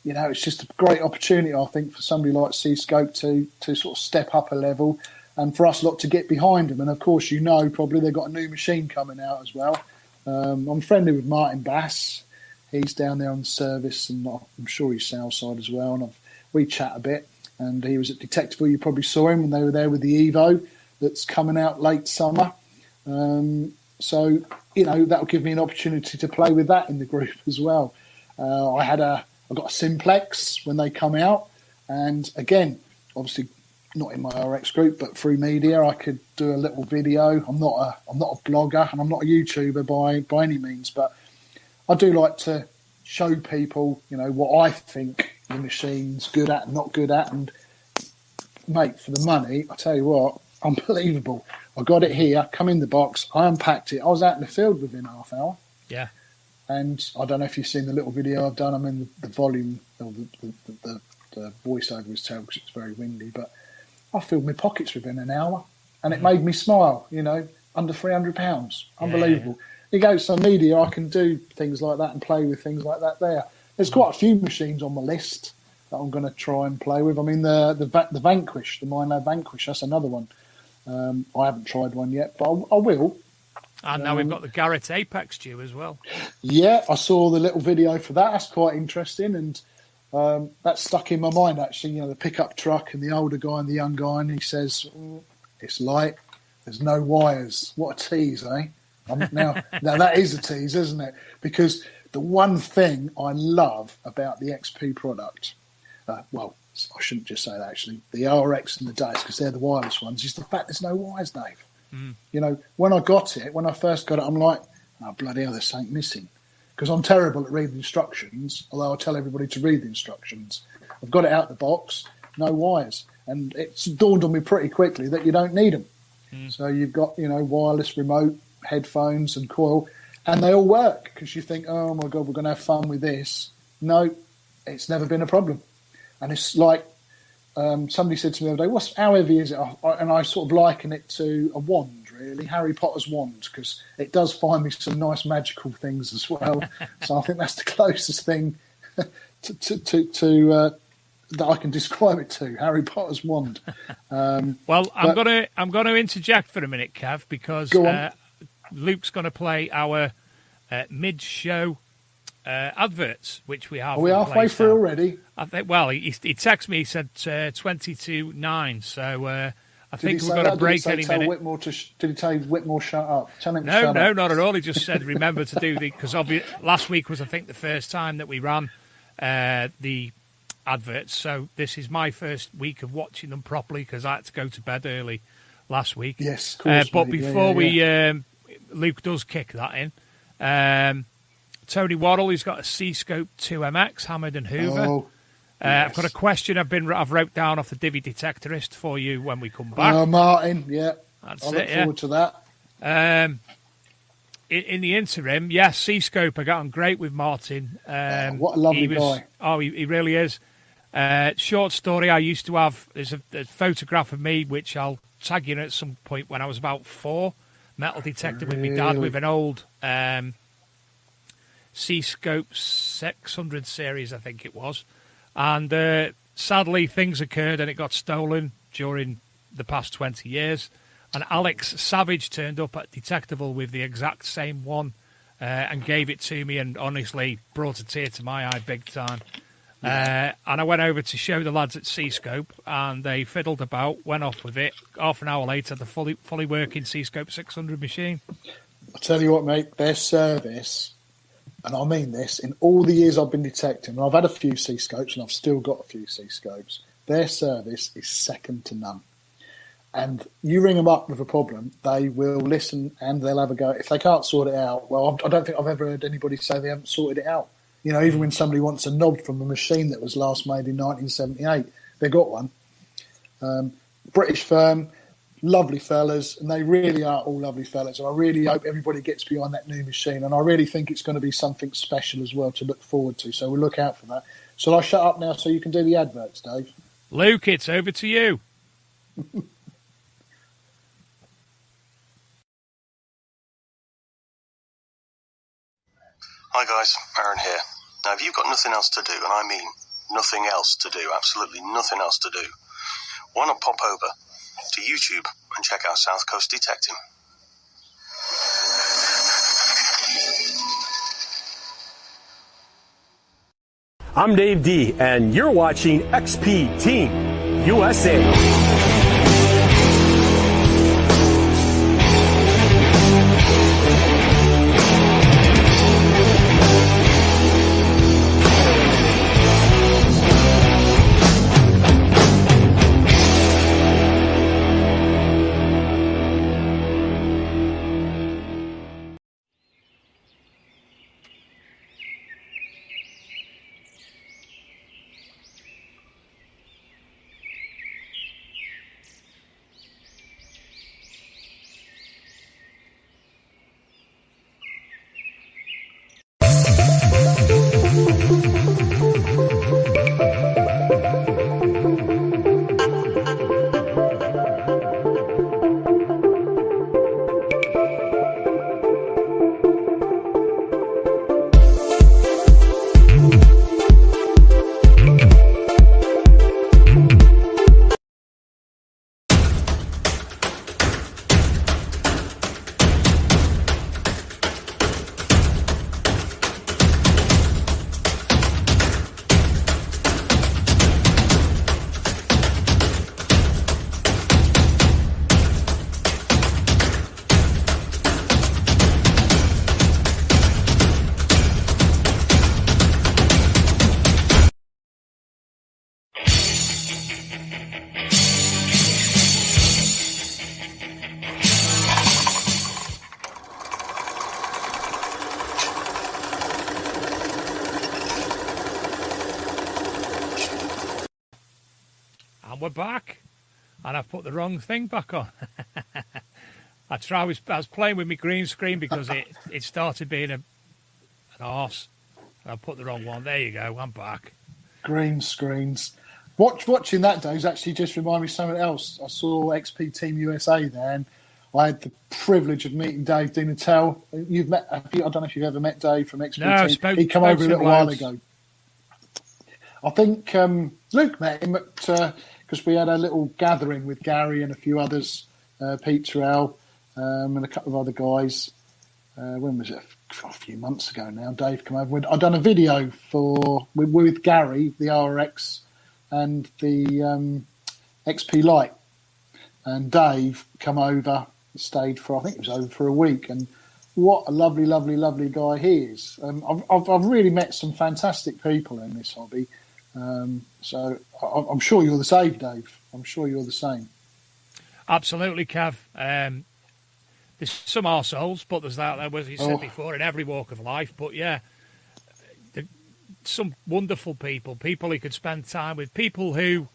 [SPEAKER 2] you know, it's just a great opportunity, I think, for somebody like C-Scope to sort of step up a level and for us lot to get behind them. And, of course, you know, probably they've got a new machine coming out as well. I'm friendly with Martin Bass. He's down there on the service, and I'm sure he's Southside as well. And we chat a bit. And he was at Detectiveville. You probably saw him when they were there with the Evo that's coming out late summer. So, you know, that'll give me an opportunity to play with that in the group as well. I got a Simplex when they come out, and again, obviously not in my RX group, but through media, I could do a little video. I'm not a blogger, and I'm not a YouTuber by any means, but I do like to show people, you know, what I think the machine's good at and not good at. And mate, for the money, I tell you what, unbelievable. I got it here, come in the box, I unpacked it. I was out in the field within half hour.
[SPEAKER 1] Yeah.
[SPEAKER 2] And I don't know if you've seen the little video I've done. I mean, the volume, or the voiceover was terrible because it's very windy, but I filled my pockets within an hour, and it made me smile, you know, under £300. Unbelievable. You go to some media, I can do things like that and play with things like that there. There's quite a few machines on my list that I'm going to try and play with. I mean, the Vanquish, the Minelab Vanquish, that's another one. I haven't tried one yet, but I will.
[SPEAKER 1] And now we've got the Garrett Apex due as well.
[SPEAKER 2] Yeah, I saw the little video for that. That's quite interesting, and that stuck in my mind, actually. You know, the pickup truck and the older guy and the young guy, and he says, it's light, there's no wires. What a tease, eh? Now that is a tease, isn't it? Because the one thing I love about the XP product, well, I shouldn't just say that, actually, the RX and the Deus, because they're the wireless ones, is the fact there's no wires, Dave. You know, when I first got it, I'm like, oh, bloody hell, there's something missing. Because I'm terrible at reading instructions, although I tell everybody to read the instructions. I've got it out the box, no wires. And it's dawned on me pretty quickly that you don't need them. So you've got, you know, wireless remote, headphones and coil, and they all work because you think, oh, my God, we're going to have fun with this. No, it's never been a problem. And it's like somebody said to me the other day, how heavy is it? And I sort of liken it to a wand, really, Harry Potter's wand, because it does find me some nice magical things as well. So I think that's the closest thing to that I can describe it to, Harry Potter's wand.
[SPEAKER 1] I'm gonna interject for a minute, Kev, because Luke's going to play our mid-show adverts, which we have.
[SPEAKER 2] Are we halfway through already?
[SPEAKER 1] I think. Well, he texted me. He said 20-9. So I think we've got a break any minute.
[SPEAKER 2] Did he tell Whitmore shut up? Tell him to
[SPEAKER 1] shut
[SPEAKER 2] up.
[SPEAKER 1] No, not at all. He just said remember to do because last week was I think the first time that we ran the adverts. So this is my first week of watching them properly because I had to go to bed early last week.
[SPEAKER 2] Yes, of course.
[SPEAKER 1] But before Luke does kick that in. Tony Waddle, he's got a C-Scope 2MX, hammered and Hoover.
[SPEAKER 2] Oh,
[SPEAKER 1] yes. I've got a question I've wrote down off the Divi Detectorist for you when we come back.
[SPEAKER 2] Martin, yeah.
[SPEAKER 1] I
[SPEAKER 2] look forward to that.
[SPEAKER 1] In the interim, yes, C-Scope, I got on great with Martin.
[SPEAKER 2] What a lovely guy.
[SPEAKER 1] Oh, he really is. Short story, I used to have, there's a photograph of me, which I'll tag you in at some point when I was about 4, metal detector with my dad with an old C-Scope 600 series, I think it was. And sadly, things occurred and it got stolen during the past 20 years. And Alex Savage turned up at Detectable with the exact same one and gave it to me and honestly brought a tear to my eye big time. And I went over to show the lads at C-Scope and they fiddled about, went off with it. Half an hour later, the fully working C-Scope 600 machine.
[SPEAKER 2] I'll tell you what, mate, their service, and I mean this, in all the years I've been detecting, and I've had a few C-Scopes and I've still got a few C-Scopes, their service is second to none. And you ring them up with a problem, they will listen and they'll have a go. If they can't sort it out, well, I don't think I've ever heard anybody say they haven't sorted it out. You know, even when somebody wants a knob from a machine that was last made in 1978, they got one. British firm, lovely fellas, and they really are all lovely fellas. And I really hope everybody gets behind that new machine. And I really think it's going to be something special as well to look forward to. So we'll look out for that. So I'll shut up now so you can do the adverts, Dave.
[SPEAKER 1] Luke, it's over to you.
[SPEAKER 3] Hi guys, Aaron here. Now if you've got nothing else to do, and I mean nothing else to do, absolutely nothing else to do, why not pop over to YouTube and check out South Coast Detecting.
[SPEAKER 4] I'm Dave D, and you're watching XP Team USA.
[SPEAKER 1] We're back, and I've put the wrong thing back on. I was playing with my green screen because it started being an arse. I put the wrong one. There you go. I'm back.
[SPEAKER 2] Green screens. Watching that, Dave's actually just reminded me of something else. I saw XP Team USA there, and I had the privilege of meeting Dave Dinatel. You've met? I don't know if you've ever met Dave from XP Team. He came over a little while ago. I think Luke met him because we had a little gathering with Gary and a few others, Pete Terrell, and a couple of other guys. When was it? A few months ago now. Dave came over. I'd done a video with Gary, the RX, and the XP Lite. And Dave come over, stayed for, I think it was over for a week. And what a lovely, lovely, lovely guy he is. I've really met some fantastic people in this hobby. So I'm sure you're the same, Dave. I'm sure you're the same.
[SPEAKER 1] Absolutely, Kev. There's some arseholes, but there's that, as you said before, in every walk of life. But yeah, some wonderful people who could spend time with, people who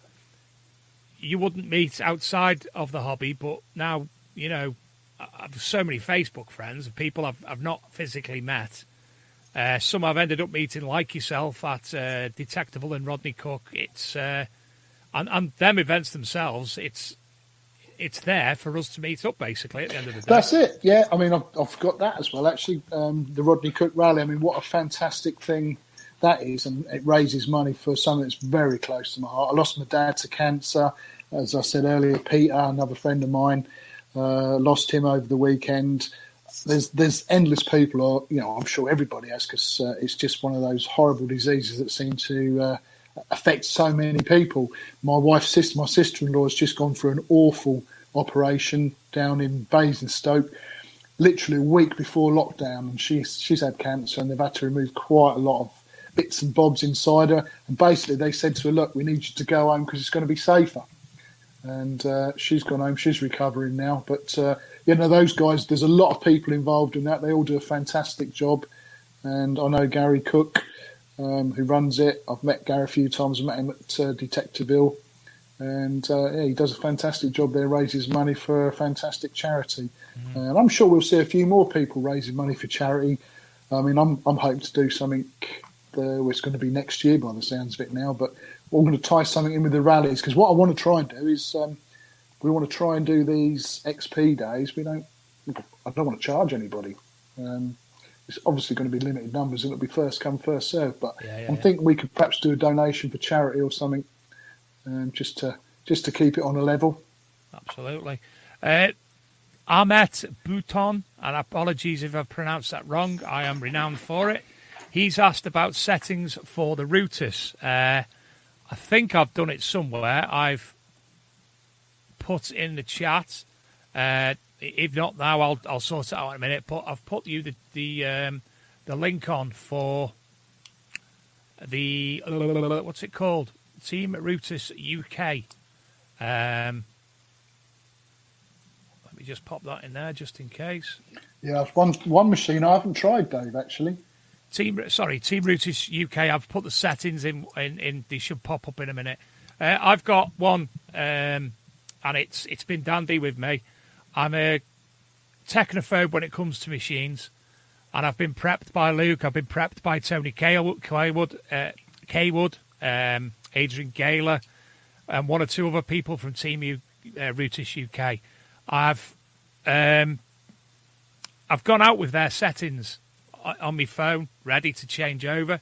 [SPEAKER 1] you wouldn't meet outside of the hobby. But now, you know, I've so many Facebook friends of people I've not physically met. Some I've ended up meeting, like yourself, at Detectable and Rodney Cook. It's and them events themselves, it's there for us to meet up, basically, at the end of the day.
[SPEAKER 2] That's it, yeah. I mean, I've got that as well, actually. The Rodney Cook Rally, I mean, what a fantastic thing that is. And it raises money for something that's very close to my heart. I lost my dad to cancer. As I said earlier, Peter, another friend of mine, lost him over the weekend. There's endless people, you know, I'm sure everybody has, because it's just one of those horrible diseases that seem to affect so many people. My sister-in-law has just gone through an awful operation down in Basingstoke, literally a week before lockdown, and she's had cancer, and they've had to remove quite a lot of bits and bobs inside her. And basically, they said to her, "Look, we need you to go home because it's going to be safer." And she's gone home. She's recovering now. But you know, those guys. There's a lot of people involved in that. They all do a fantastic job. And I know Gary Cook, who runs it. I've met Gary a few times. I met him at Detectiveville, and yeah, he does a fantastic job there. Raises money for a fantastic charity, and I'm sure we'll see a few more people raising money for charity. I mean, I'm hoping to do something. It's going to be next year by the sounds of it now, but we're going to tie something in with the rallies, because what I want to try and do is we want to try and do these XP days. I don't want to charge anybody. It's obviously going to be limited numbers, and it'll be first come, first served. But I'm thinking we could perhaps do a donation for charity or something, just to keep it on a level.
[SPEAKER 1] Absolutely. Ahmet Bouton, and apologies if I've pronounced that wrong. I am renowned for it. He's asked about settings for the Rutus. I think I've done it somewhere. I've put in the chat. If not now, I'll sort it out in a minute. But I've put you the link on for the what's it called? Team Rutus UK. Let me just pop that in there just in case.
[SPEAKER 2] Yeah, one machine I haven't tried, Dave, actually.
[SPEAKER 1] Team Rutus UK. I've put the settings in. They should pop up in a minute. I've got one, and it's been dandy with me. I'm a technophobe when it comes to machines, and I've been prepped by Luke. I've been prepped by Tony Kaywood, Adrian Gaylor, and one or two other people from Team Rutus UK. I've gone out with their settings on my phone, ready to change over.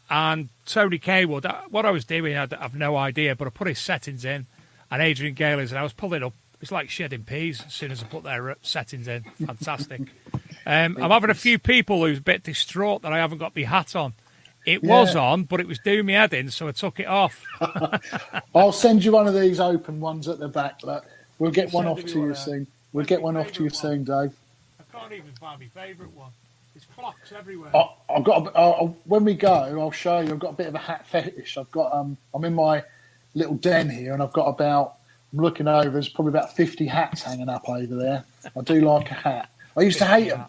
[SPEAKER 1] And Tony Kaywood, what I was doing, I've no idea, but I put his settings in, and Adrian Gaylor's, and I was pulling up. It's like shedding peas as soon as I put their settings in. Fantastic. I'm having a few people who's a bit distraught that I haven't got my hat on. It was on, but it was doing me head in, so I took it off.
[SPEAKER 2] I'll send you one of these open ones at the back. Look. We'll get one off to you soon. We'll get one off to you soon, Dave.
[SPEAKER 1] I can't even find my favourite one. There's clocks everywhere.
[SPEAKER 2] I've got. When we go, I'll show you. I've got a bit of a hat fetish. I've got. I'm in my little den here, and I've got about. I'm looking over. There's probably about 50 hats hanging up over there. I do like a hat. I used to hate them.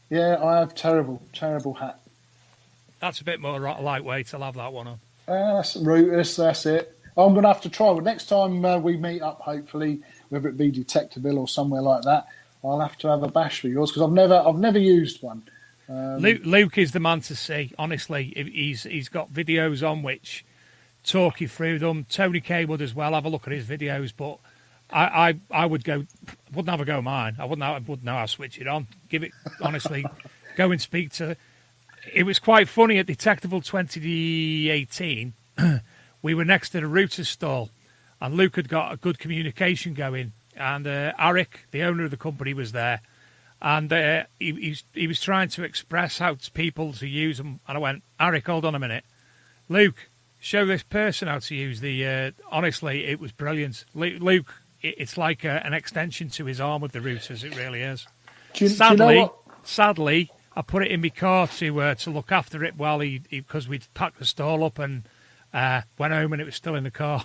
[SPEAKER 2] Yeah, I have terrible hat.
[SPEAKER 1] That's a bit more lightweight. I'll have that one on.
[SPEAKER 2] That's Rutus. That's it. I'm going to have to try. But next time we meet up, hopefully, whether it be Detectiveville or somewhere like that, I'll have to have a bash for yours, because I've never used one.
[SPEAKER 1] Luke is the man to see. Honestly, he's got videos on which talk you through them. Tony K would as well. Have a look at his videos, but I wouldn't have a go at mine. I wouldn't know how to switch it on. Give it, honestly, go and speak to. It was quite funny at Detectable 2018. We were next to the router stall, and Luke had got a good communication going, and Eric, the owner of the company, was there, and he was trying to express how to people to use them, and I went, Eric, hold on a minute, Luke, show this person how to use the. Honestly, it was brilliant, Luke. It's like an extension to his arm with the routers. It really is. Sadly, I put it in my car to look after it while because we'd packed the stall up and went home and it was still in the car.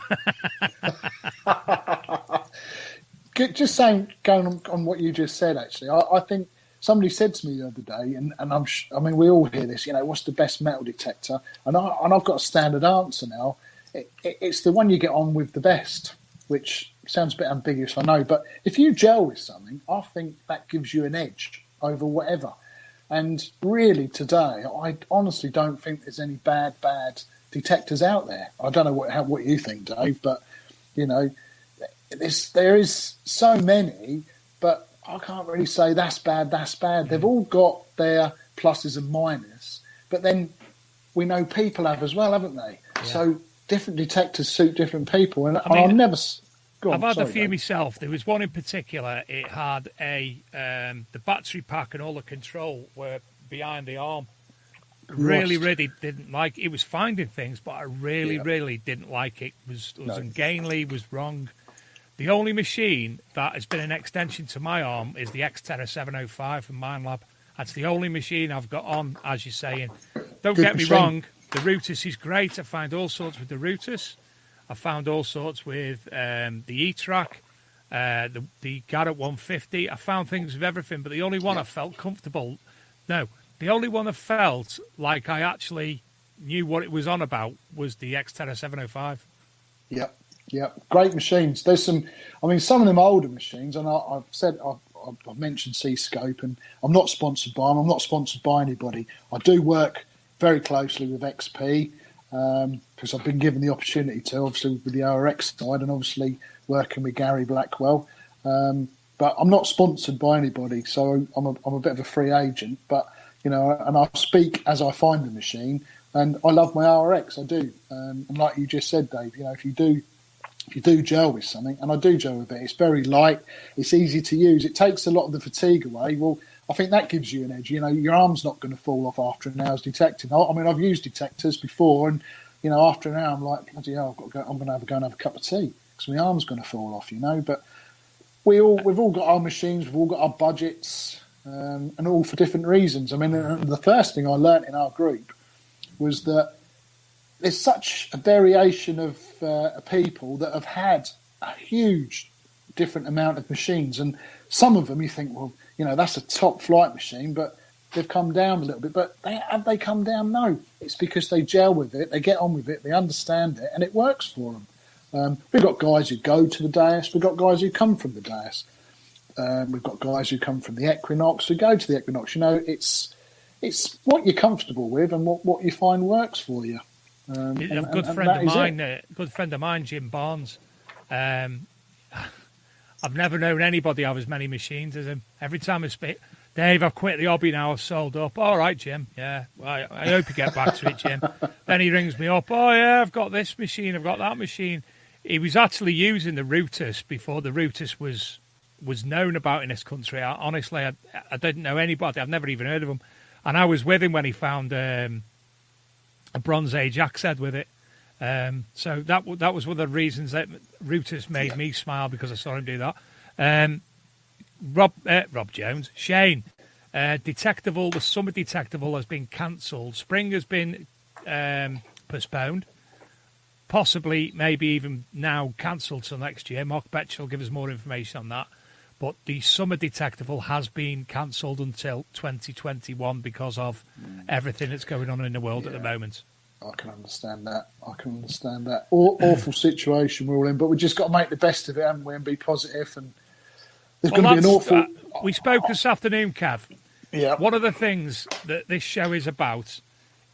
[SPEAKER 2] Just saying, going on what you just said, actually, I think somebody said to me the other day, and I mean, we all hear this, what's the best metal detector? And I've got a standard answer now. It's the one you get on with the best, which sounds a bit ambiguous, I know, but if you gel with something, I think that gives you an edge over whatever. And really today, I honestly don't think there's any bad detectors out there. I don't know what you think, Dave, but, there is so many, but I can't really say that's bad. They've all got their pluses and minuses, but then we know people have as well, haven't they? Yeah. So different detectors suit different people, and I'll never...
[SPEAKER 1] I've had a few myself. There was one in particular. It had the battery pack and all the control were behind the arm. Really didn't like it. Was finding things, but I really didn't like it. It was ungainly, was wrong. The only machine that has been an extension to my arm is the Xterra 705 from MindLab. That's the only machine I've got on, as you're saying. Don't get me wrong, the Rutus is great. I find all sorts with the Rutus. I found all sorts with the E-Track, the Garrett 150. I found things with everything, but the only one I felt comfortable. No, the only one I felt like I actually knew what it was on about was the Xterra 705. Yeah, great machines. There's some of them older machines, and I've mentioned C-Scope, and I'm not sponsored by them. I'm not sponsored by anybody. I do work very closely with XP. Because I've been given the opportunity to, obviously with the ORX side, and obviously working with Gary Blackwell. But I'm not sponsored by anybody, so I'm a bit of a free agent. But and I speak as I find the machine, and I love my ORX. I do, and like you just said, Dave, if you do gel with something, and I do gel with it, it's very light, it's easy to use, it takes a lot of the fatigue away. Well, I think that gives you an edge. Your arm's not going to fall off after an hour's detecting. I mean, I've used detectors before, and after an hour, I'm like, bloody hell, I'm going to go and have a cup of tea because my arm's going to fall off. But we've all got our machines, we've all got our budgets, and all for different reasons. I mean, the first thing I learnt in our group was that there's such a variation of people that have had a huge different amount of machines, and some of them you think, well, that's a top flight machine, but they've come down a little bit. But have they come down? No. It's because they gel with it, they get on with it, they understand it, and it works for them. We've got guys who go to the dais, we've got guys who come from the dais. We've got guys who come from the Equinox, who go to the Equinox. It's what you're comfortable with and what you find works for you. A good friend of mine, Jim Barnes. I've never known anybody have as many machines as him. Every time I speak, Dave, I've quit the hobby now, I've sold up. All right, Jim. Yeah, well, I hope you get back to it, Jim. Then he rings me up. Oh, yeah, I've got this machine, I've got that machine. He was actually using the Rutus before the Rutus was known about in this country. Honestly, I didn't know anybody. I've never even heard of him. And I was with him when he found a Bronze Age axe head with it. So that was one of the reasons that Rutus made me smile, because I saw him do that. Rob Jones, Shane, Detectable, the summer Detectable has been cancelled. Spring has been postponed, possibly maybe even now cancelled till next year. Mark Betch will give us more information on that. But the summer Detectable has been cancelled until 2021 because of everything that's going on in the world at the moment.
[SPEAKER 2] I can understand that. Awful situation we're all in, but we just got to make the best of it, haven't we, and be positive. And there's going to be an awful...
[SPEAKER 1] we spoke this afternoon, Kev.
[SPEAKER 2] Yeah.
[SPEAKER 1] One of the things that this show is about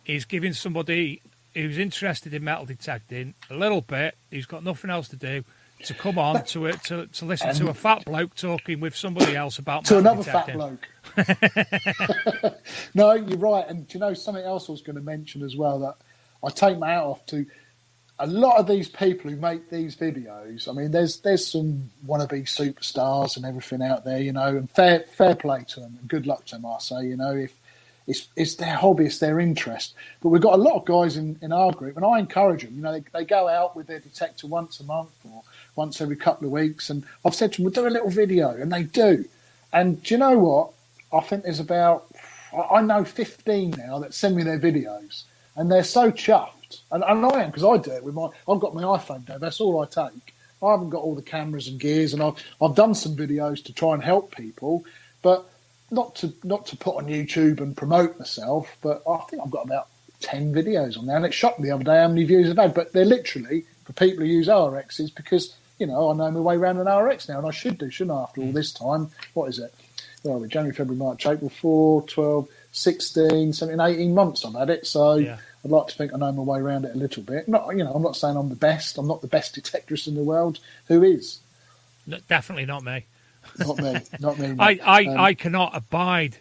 [SPEAKER 1] is giving somebody who's interested in metal detecting a little bit, who's got nothing else to do, to come on to listen to a fat bloke talking with somebody else about
[SPEAKER 2] to
[SPEAKER 1] metal
[SPEAKER 2] another
[SPEAKER 1] detecting.
[SPEAKER 2] Fat bloke. No, you're right. And do you know something else I was going to mention as well, that I take my hat off to a lot of these people who make these videos. I mean, there's some wannabe superstars and everything out there, you know, and fair play to them and good luck to them, I say, you know, if it's their hobby, it's their interest. But we've got a lot of guys in our group, and I encourage them, you know, they go out with their detector once a month or once every couple of weeks, and I've said to them, we'll do a little video, and they do. And do you know what? I think there's about, I know 15 now that send me their videos, and they're so chuffed. And I am, because I do it with I've got my iPhone, Dave, that's all I take. I haven't got all the cameras and gears, and I've done some videos to try and help people, but not to put on YouTube and promote myself. But I think I've got about 10 videos on there, and it shocked me the other day how many views I've had. But they're literally for people who use RXs, because, you know, I know my way around an RX now, and I should do, shouldn't I, after all this time? What is it? Well, we're January, February, March, April, 4, 12, 16, 17, 18 months I've had it, so yeah. I'd like to think I know my way around it a little bit. Not, you know, I'm not saying I'm the best. I'm not the best detectorist in the world. Who is?
[SPEAKER 1] No, definitely not me.
[SPEAKER 2] Not me. Not me.
[SPEAKER 1] I cannot abide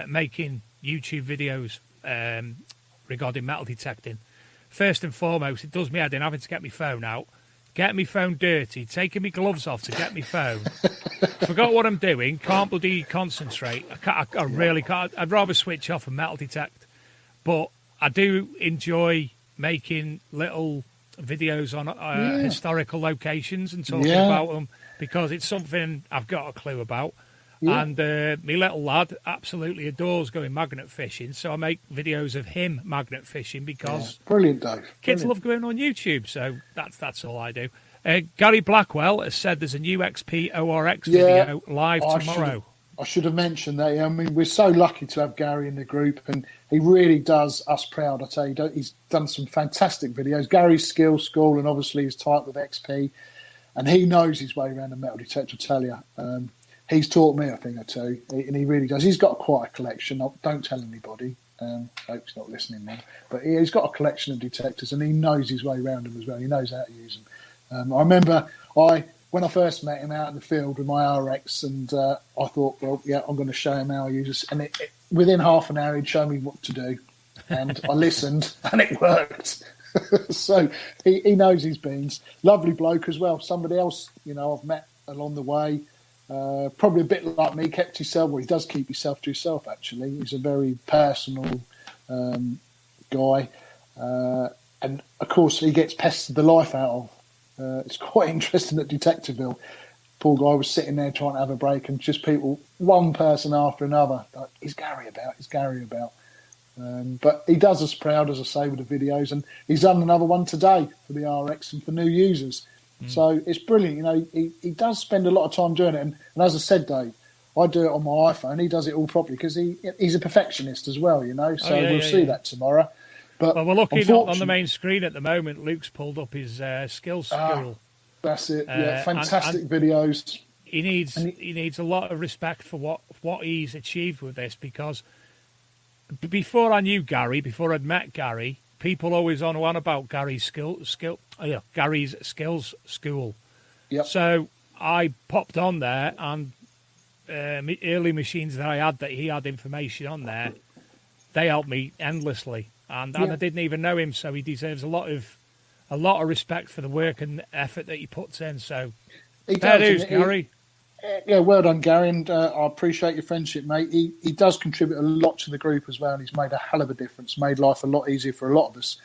[SPEAKER 1] making YouTube videos regarding metal detecting. First and foremost, it does me head in having to get my phone out, get my phone dirty, taking my gloves off to get my phone. Forgot what I'm doing. Can't bloody concentrate. I really can't. I'd rather switch off and metal detect. But I do enjoy making little videos on historical locations and talking about them, because it's something I've got a clue about. Yeah. And my little lad absolutely adores going magnet fishing, so I make videos of him magnet fishing because
[SPEAKER 2] brilliant, Dave.
[SPEAKER 1] Kids love going on YouTube, so that's all I do. Gary Blackwell has said there's a new XP ORX video live tomorrow. I
[SPEAKER 2] should have mentioned that. I mean, we're so lucky to have Gary in the group, and he really does us proud. I tell you, he's done some fantastic videos. Gary's Skills School, and obviously he's tight with XP, and he knows his way around a metal detector, I tell you. He's taught me a thing or two, and he really does. He's got quite a collection. Don't tell anybody. I hope he's not listening now. But he's got a collection of detectors, and he knows his way around them as well. He knows how to use them. I remember when I first met him out in the field with my RX, and I thought, well, yeah, I'm going to show him how I use it. And within half an hour, he'd show me what to do. And I listened, and it worked. So he knows his beans. Lovely bloke as well. Somebody else, you know, I've met along the way. Probably a bit like me, kept himself. Well, he does keep himself to himself, actually. He's a very personal guy. And, of course, he gets pestered the life out of. It's quite interesting at Detectiveville. Poor guy was sitting there trying to have a break, and just people, one person after another, like, is Gary about? But he does us proud, as I say, with the videos, and he's done another one today for the RX and for new users. So it's brilliant. You know, he does spend a lot of time doing it. And as I said, Dave, I do it on my iPhone. He does it all properly because he's a perfectionist as well, you know. So we'll see that tomorrow. But
[SPEAKER 1] well, we're looking on the main screen at the moment. Luke's pulled up his skills school.
[SPEAKER 2] That's it. Yeah, fantastic videos.
[SPEAKER 1] He needs a lot of respect for what he's achieved with this, because before I knew Gary, before I'd met Gary, people always on about Gary's Gary's skills school. Yep. So I popped on there, and early machines that he had information on there, they helped me endlessly, and I didn't even know him. So he deserves a lot of respect for the work and effort that he puts in. So fair dues, Gary.
[SPEAKER 2] Yeah, well done, Gary, and I appreciate your friendship, mate. He does contribute a lot to the group as well, and he's made a hell of a difference, made life a lot easier for a lot of us.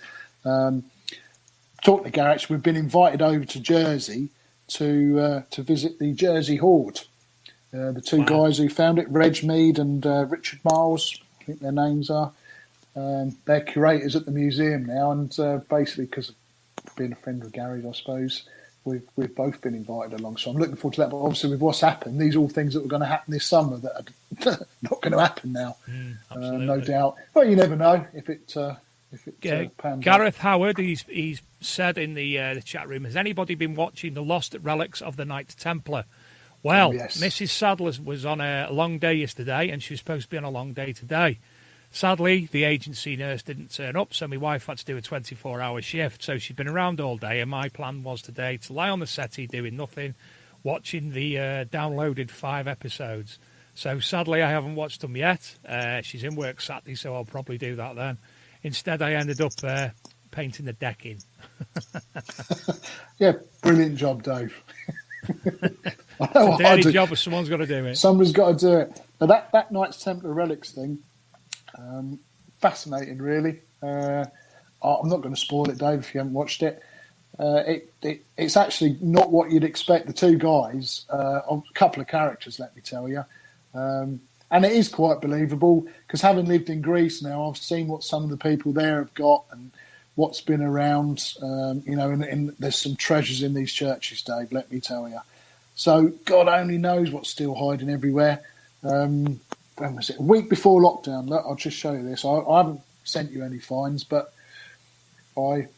[SPEAKER 2] Talking to Gary, actually, we've been invited over to Jersey to visit the Jersey Horde. The two guys who found it, Reg Mead and Richard Miles, I think their names are. They're curators at the museum now, and basically, because of being a friend of Gary's, I suppose, we've both been invited along. So I'm looking forward to that. But obviously, with what's happened, these are all things that were going to happen this summer that are not going to happen now, no doubt. But you never know if it pans
[SPEAKER 1] Gareth out. Howard, he's said in the chat room, has anybody been watching The Lost Relics of the Knight Templar? Well, yes. Mrs. Sadler was on a long day yesterday, and she was supposed to be on a long day today. Sadly, the agency nurse didn't turn up, so my wife had to do a 24-hour shift. So she'd been around all day, and my plan was today to lie on the settee doing nothing, watching the downloaded 5 episodes. So sadly, I haven't watched them yet. She's in work Saturday, so I'll probably do that then. Instead, I ended up painting the decking.
[SPEAKER 2] Yeah, brilliant job, Dave. I know
[SPEAKER 1] It's a dirty job, but someone's got to do it.
[SPEAKER 2] Someone's got to do it. But that Knights Templar Relics thing, fascinating, really. I'm not going to spoil it, Dave, if you haven't watched it. It's actually not what you'd expect. The two guys, a couple of characters, let me tell you. And it is quite believable, because having lived in Greece now, I've seen what some of the people there have got and what's been around, and there's some treasures in these churches, Dave, let me tell you. So God only knows what's still hiding everywhere. When was it? A week before lockdown. Look, I'll just show you this. I haven't sent you any finds, but I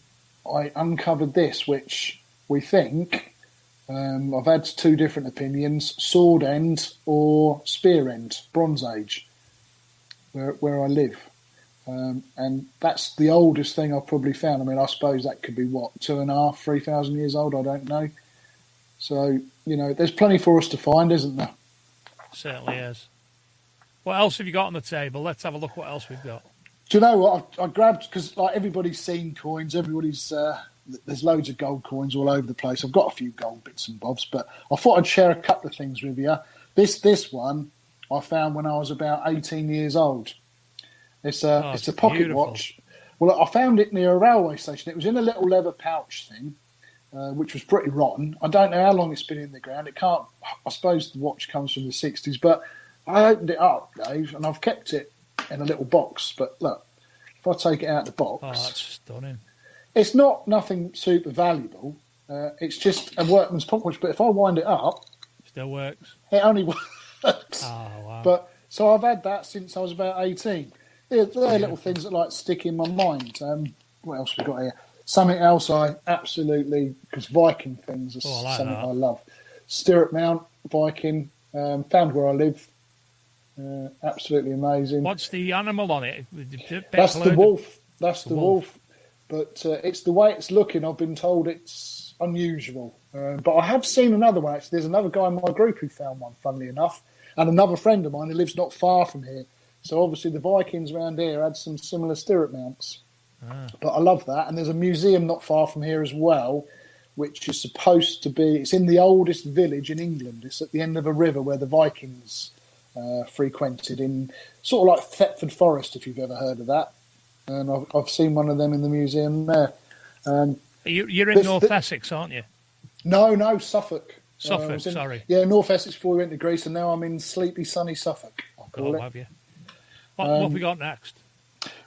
[SPEAKER 2] uncovered this, which we think, I've had 2 different opinions, sword end or spear end, Bronze Age, where I live. And that's the oldest thing I've probably found. I mean, I suppose that could be, 2,500, 3,000 years old? I don't know. So, there's plenty for us to find, isn't there?
[SPEAKER 1] Certainly is. What else have you got on the table? Let's have a look what else we've got.
[SPEAKER 2] Do you know what? I grabbed, because everybody's seen coins, there's loads of gold coins all over the place. I've got a few gold bits and bobs, but I thought I'd share a couple of things with you. This one I found when I was about 18 years old. It's a pocket
[SPEAKER 1] beautiful
[SPEAKER 2] watch. Well, I found it near a railway station. It was in a little leather pouch thing, which was pretty rotten. I don't know how long it's been in the ground. I suppose the watch comes from the 60s, but I opened it up, Dave, and I've kept it in a little box. But look, if I take it out of the box...
[SPEAKER 1] Oh, that's stunning.
[SPEAKER 2] It's not nothing super valuable. It's just a workman's pocket watch. But if I wind it up...
[SPEAKER 1] Still works.
[SPEAKER 2] It only works.
[SPEAKER 1] Oh, wow.
[SPEAKER 2] But so I've had that since I was about 18. They're little things that stick in my mind. What else we got here? Something else I absolutely... Because Viking things are something I love. Stirrup mount, Viking. Found where I live. Absolutely amazing.
[SPEAKER 1] What's the animal on it?
[SPEAKER 2] That's the wolf. That's the wolf. But it's the way it's looking. I've been told it's unusual. But I have seen another one, actually. There's another guy in my group who found one, funnily enough. And another friend of mine who lives not far from here. So obviously the Vikings around here had some similar stirrup mounts. But I love that. And there's a museum not far from here as well, which is supposed to be... It's in the oldest village in England. It's at the end of a river where the Vikings... frequented in sort of like Thetford Forest, if you've ever heard of that. And I've seen one of them in the museum there.
[SPEAKER 1] You're in North Essex, aren't you?
[SPEAKER 2] No, Suffolk.
[SPEAKER 1] Suffolk, sorry.
[SPEAKER 2] Yeah, North Essex before we went to Greece, and now I'm in sleepy, sunny Suffolk, I'll call it.
[SPEAKER 1] Have you? What have we got next?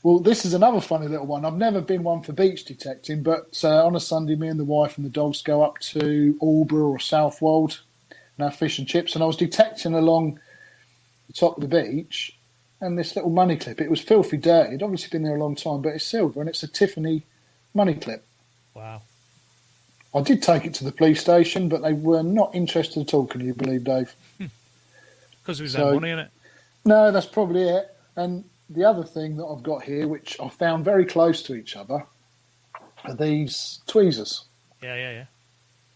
[SPEAKER 2] Well, this is another funny little one. I've never been one for beach detecting, but on a Sunday, me and the wife and the dogs go up to Albury or Southwold and have fish and chips, and I was detecting along the top of the beach, and this little money clip. It was filthy dirty. It'd obviously been there a long time, but it's silver, and it's a Tiffany money clip.
[SPEAKER 1] Wow.
[SPEAKER 2] I did take it to the police station, but they were not interested at all, can you believe, Dave?
[SPEAKER 1] Because there was no money in it.
[SPEAKER 2] No, that's probably it. And the other thing that I've got here, which I found very close to each other, are these tweezers.
[SPEAKER 1] Yeah.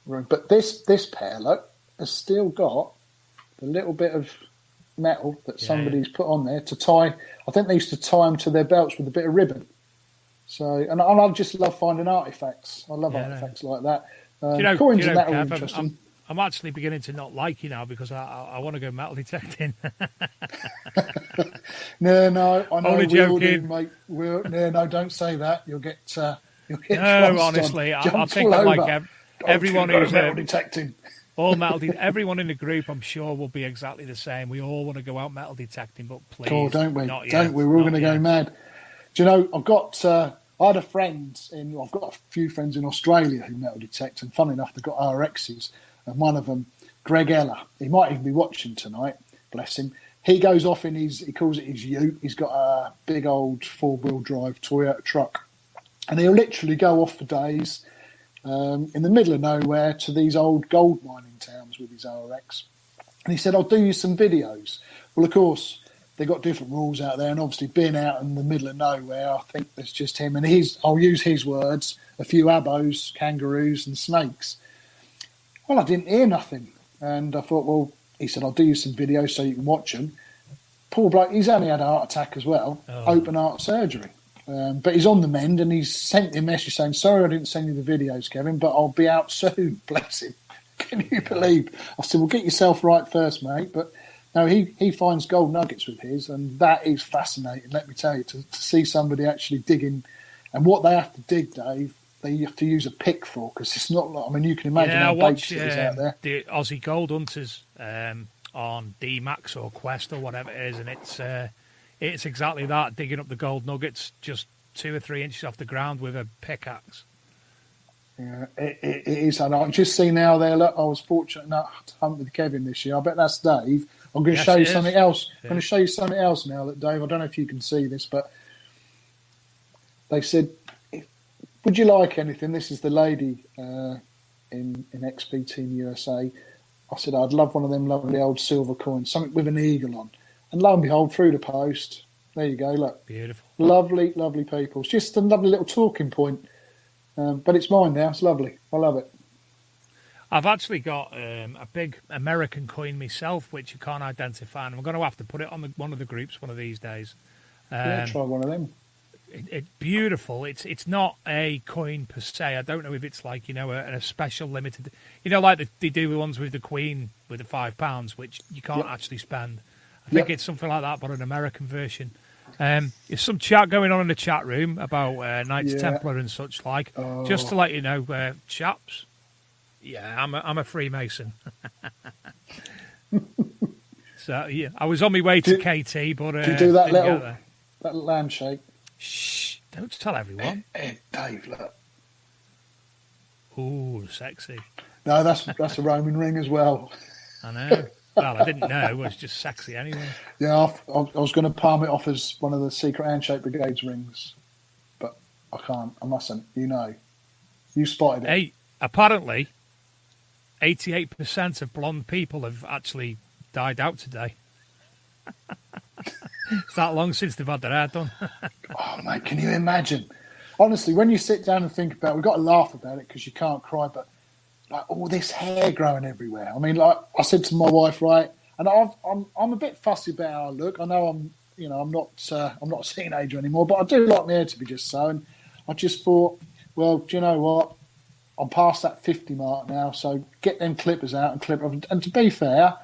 [SPEAKER 2] But this pair, look, has still got the little bit of metal that somebody's put on there to tie. I think they used to tie them to their belts with a bit of ribbon. So, and I just love finding artifacts. I love artifacts like that. Coins and that are interesting.
[SPEAKER 1] I'm actually beginning to not like you now because I want to go metal detecting.
[SPEAKER 2] No, I know.
[SPEAKER 1] Only joking,
[SPEAKER 2] do, mate. No, don't say that. You'll get.
[SPEAKER 1] No, honestly, I think I'm like everyone who's
[SPEAKER 2] metal detecting.
[SPEAKER 1] Everyone in the group, I'm sure, will be exactly the same. We all want to go out metal detecting, but please,
[SPEAKER 2] don't we?
[SPEAKER 1] Not
[SPEAKER 2] don't
[SPEAKER 1] yet,
[SPEAKER 2] we? We're all going to go mad. Do you know? I had a friend I've got a few friends in Australia who metal detect, and funny enough, they've got RXs, and one of them, Greg Eller, he might even be watching tonight. Bless him. He goes off in he calls it his ute. He's got a big old 4-wheel drive Toyota truck, and he'll literally go off for days. In the middle of nowhere to these old gold mining towns with his RX. And he said, I'll do you some videos. Well, of course, they got different rules out there, and obviously being out in the middle of nowhere, I think there's just him and I'll use his words, a few abos, kangaroos and snakes. Well, I didn't hear nothing, and I thought, well, he said, I'll do you some videos so you can watch them. Poor bloke, he's only had a heart attack as well, open heart surgery. But he's on the mend, and he's sent me a message saying, sorry I didn't send you the videos, Kevin, but I'll be out soon, bless him. Can you believe? I said, well, get yourself right first, mate. But no, he finds gold nuggets with his, and that is fascinating, let me tell you, to see somebody actually digging. And what they have to dig, Dave, they have to use a pick for, because it's not like, I mean, you can imagine how
[SPEAKER 1] watch
[SPEAKER 2] bait is out there.
[SPEAKER 1] the Aussie Gold Hunters on D-Max or Quest or whatever it is, and it's exactly that, digging up the gold nuggets just 2 or 3 inches off the ground with a pickaxe.
[SPEAKER 2] Yeah, it is. And I just see now there, look, I was fortunate enough to hunt with Kevin this year. I bet that's Dave. I'm going to show you something else. I'm going to show you something else now, that Dave, I don't know if you can see this, but they said, would you like anything? This is the lady in XP Team USA. I said, I'd love one of them lovely old silver coins, something with an eagle on. And lo and behold, through the post, there you go, look.
[SPEAKER 1] Beautiful.
[SPEAKER 2] Lovely, lovely people. It's just a lovely little talking point. But it's mine now. It's lovely. I love it.
[SPEAKER 1] I've actually got a big American coin myself, which you can't identify, and I'm going to have to put it on one of the groups one of these days.
[SPEAKER 2] Yeah, try one of them.
[SPEAKER 1] It's beautiful. It's not a coin per se. I don't know if it's like, a special limited, like they do the ones with the Queen with the £5, which you can't actually spend. I think it's something like that, but an American version. There's some chat going on in the chat room about Knights Templar and such like. Just to let you know, chaps. Yeah, I'm a Freemason. So yeah, I was on my way to KT, but
[SPEAKER 2] did you do that little handshake?
[SPEAKER 1] Shh! Don't tell everyone.
[SPEAKER 2] Hey, Dave, look.
[SPEAKER 1] Ooh, sexy.
[SPEAKER 2] No, that's a Roman ring as well.
[SPEAKER 1] I know. Well, I didn't know. It was just sexy anyway.
[SPEAKER 2] Yeah, I was going to palm it off as one of the Secret Handshake Brigade's rings, but I can't. I mustn't. You spotted it.
[SPEAKER 1] Hey, apparently, 88% of blonde people have actually died out today. It's that long since they've had their hair done.
[SPEAKER 2] Oh, mate, can you imagine? Honestly, when you sit down and think about it, we've got to laugh about it because you can't cry, but like all this hair growing everywhere. I mean, like I said to my wife, right, and I'm a bit fussy about how I look. I know I'm not a teenager anymore, but I do like my hair to be just so. And I just thought, well, do you know what? I'm past that 50 mark now, so get them clippers out and clip her. And to be fair,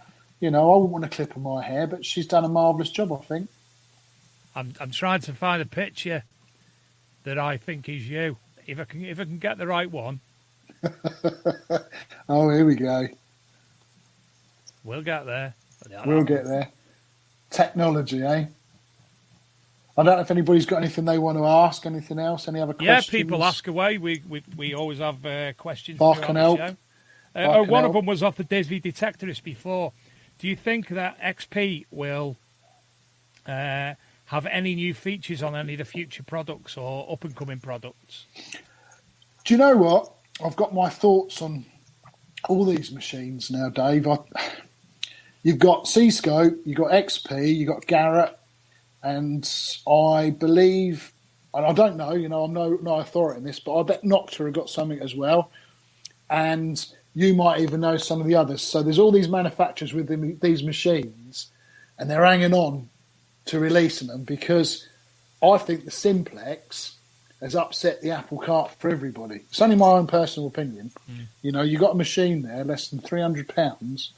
[SPEAKER 2] I wouldn't want to clip her my hair, but she's done a marvellous job, I think.
[SPEAKER 1] I'm trying to find a picture that I think is you. If I can get the right one.
[SPEAKER 2] Oh, here we go.
[SPEAKER 1] We'll get there.
[SPEAKER 2] We'll get there. Technology, eh? I don't know if anybody's got anything they want to ask. Anything else? Any other questions?
[SPEAKER 1] Yeah, people ask away. We always have questions.
[SPEAKER 2] Bark and help.
[SPEAKER 1] One of them was off the Disney Detectorist before. Do you think that XP will have any new features on any of the future products or up-and-coming products?
[SPEAKER 2] Do you know what? I've got my thoughts on all these machines now, Dave. You've got C-Scope, you've got XP, you've got Garrett, and I believe, and I don't know, I'm no authority in this, but I bet Nocta have got something as well. And you might even know some of the others. So there's all these manufacturers with these machines, and they're hanging on to releasing them because I think the Simplex has upset the apple cart for everybody. It's only my own personal opinion. You've got a machine there, less than £300,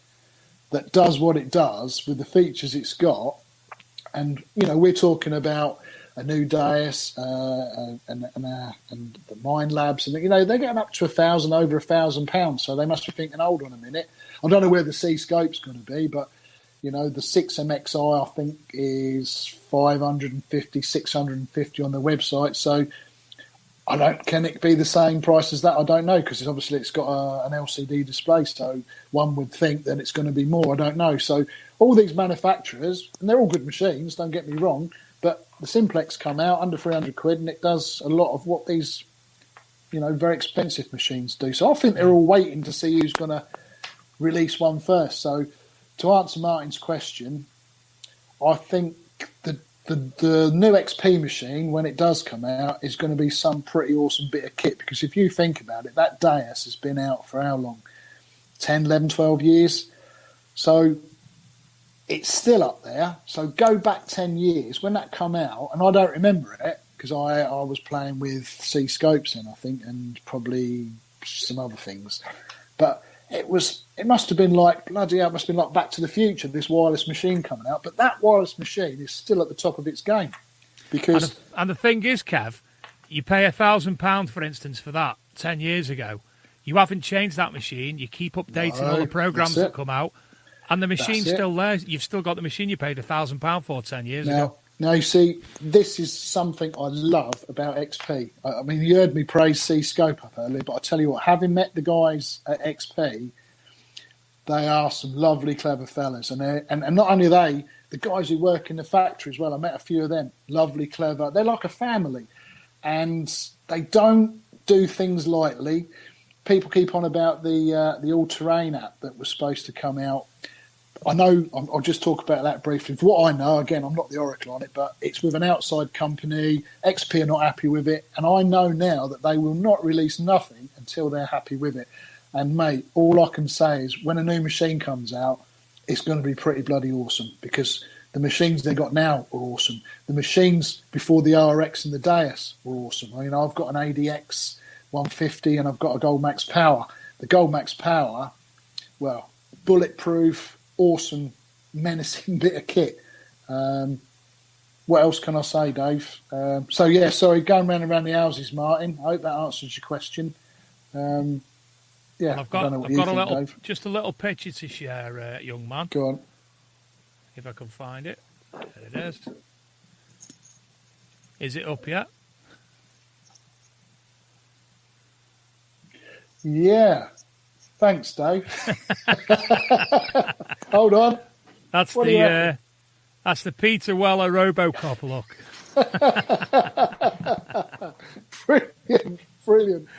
[SPEAKER 2] that does what it does with the features it's got. And, we're talking about a new dais and the Mind Labs. And, they're getting up to over £1,000. So they must be thinking, hold on a minute. I don't know where the C-Scope's going to be, but, the 6MXI, I think, is 550, 650 on the website. So can it be the same price as that? I don't know, because it's got an LCD display. So one would think that it's going to be more. I don't know. So all these manufacturers, and they're all good machines, don't get me wrong, but the Simplex come out under £300 and it does a lot of what these, very expensive machines do. So I think they're all waiting to see who's going to release one first. So to answer Martin's question, I think the new XP machine, when it does come out, is going to be some pretty awesome bit of kit, because if you think about it, that Deus has been out for how long? 10, 11, 12 years? So it's still up there. So go back 10 years, when that come out, and I don't remember it, because I was playing with C scopes then, I think, and probably some other things. But it must have been like, bloody hell, it must have been like Back to the Future, this wireless machine coming out. But that wireless machine is still at the top of its game. Because
[SPEAKER 1] and the thing is, Kev, you pay £1,000, for instance, for that 10 years ago. You haven't changed that machine. You keep updating all the programs that come out. And the machine's still there. You've still got the machine you paid £1,000 for 10 years ago.
[SPEAKER 2] Now, you see, this is something I love about XP. I mean, you heard me praise C-Scope up earlier, but I tell you what, having met the guys at XP, they are some lovely, clever fellas. And not only they, the guys who work in the factory as well, I met a few of them, lovely, clever. They're like a family. And they don't do things lightly. People keep on about the all-terrain app that was supposed to come out. I know, I'll just talk about that briefly. For what I know, again, I'm not the oracle on it, but it's with an outside company. XP are not happy with it. And I know now that they will not release nothing until they're happy with it. And, mate, all I can say is when a new machine comes out, it's going to be pretty bloody awesome, because the machines they got now are awesome. The machines before the RX and the Deus were awesome. I mean, I've got an ADX 150 and I've got a Gold Max Power. The Gold Max Power, well, bulletproof, awesome, menacing bit of kit. What else can I say, Dave? Going round and round the houses, Martin. I hope that answers your question.
[SPEAKER 1] Well, I've got a little picture to share, young man.
[SPEAKER 2] Go on.
[SPEAKER 1] If I can find it. There it is. Is it up yet?
[SPEAKER 2] Yeah. Thanks, Dave. Hold on.
[SPEAKER 1] That's the Peter Weller Robocop look.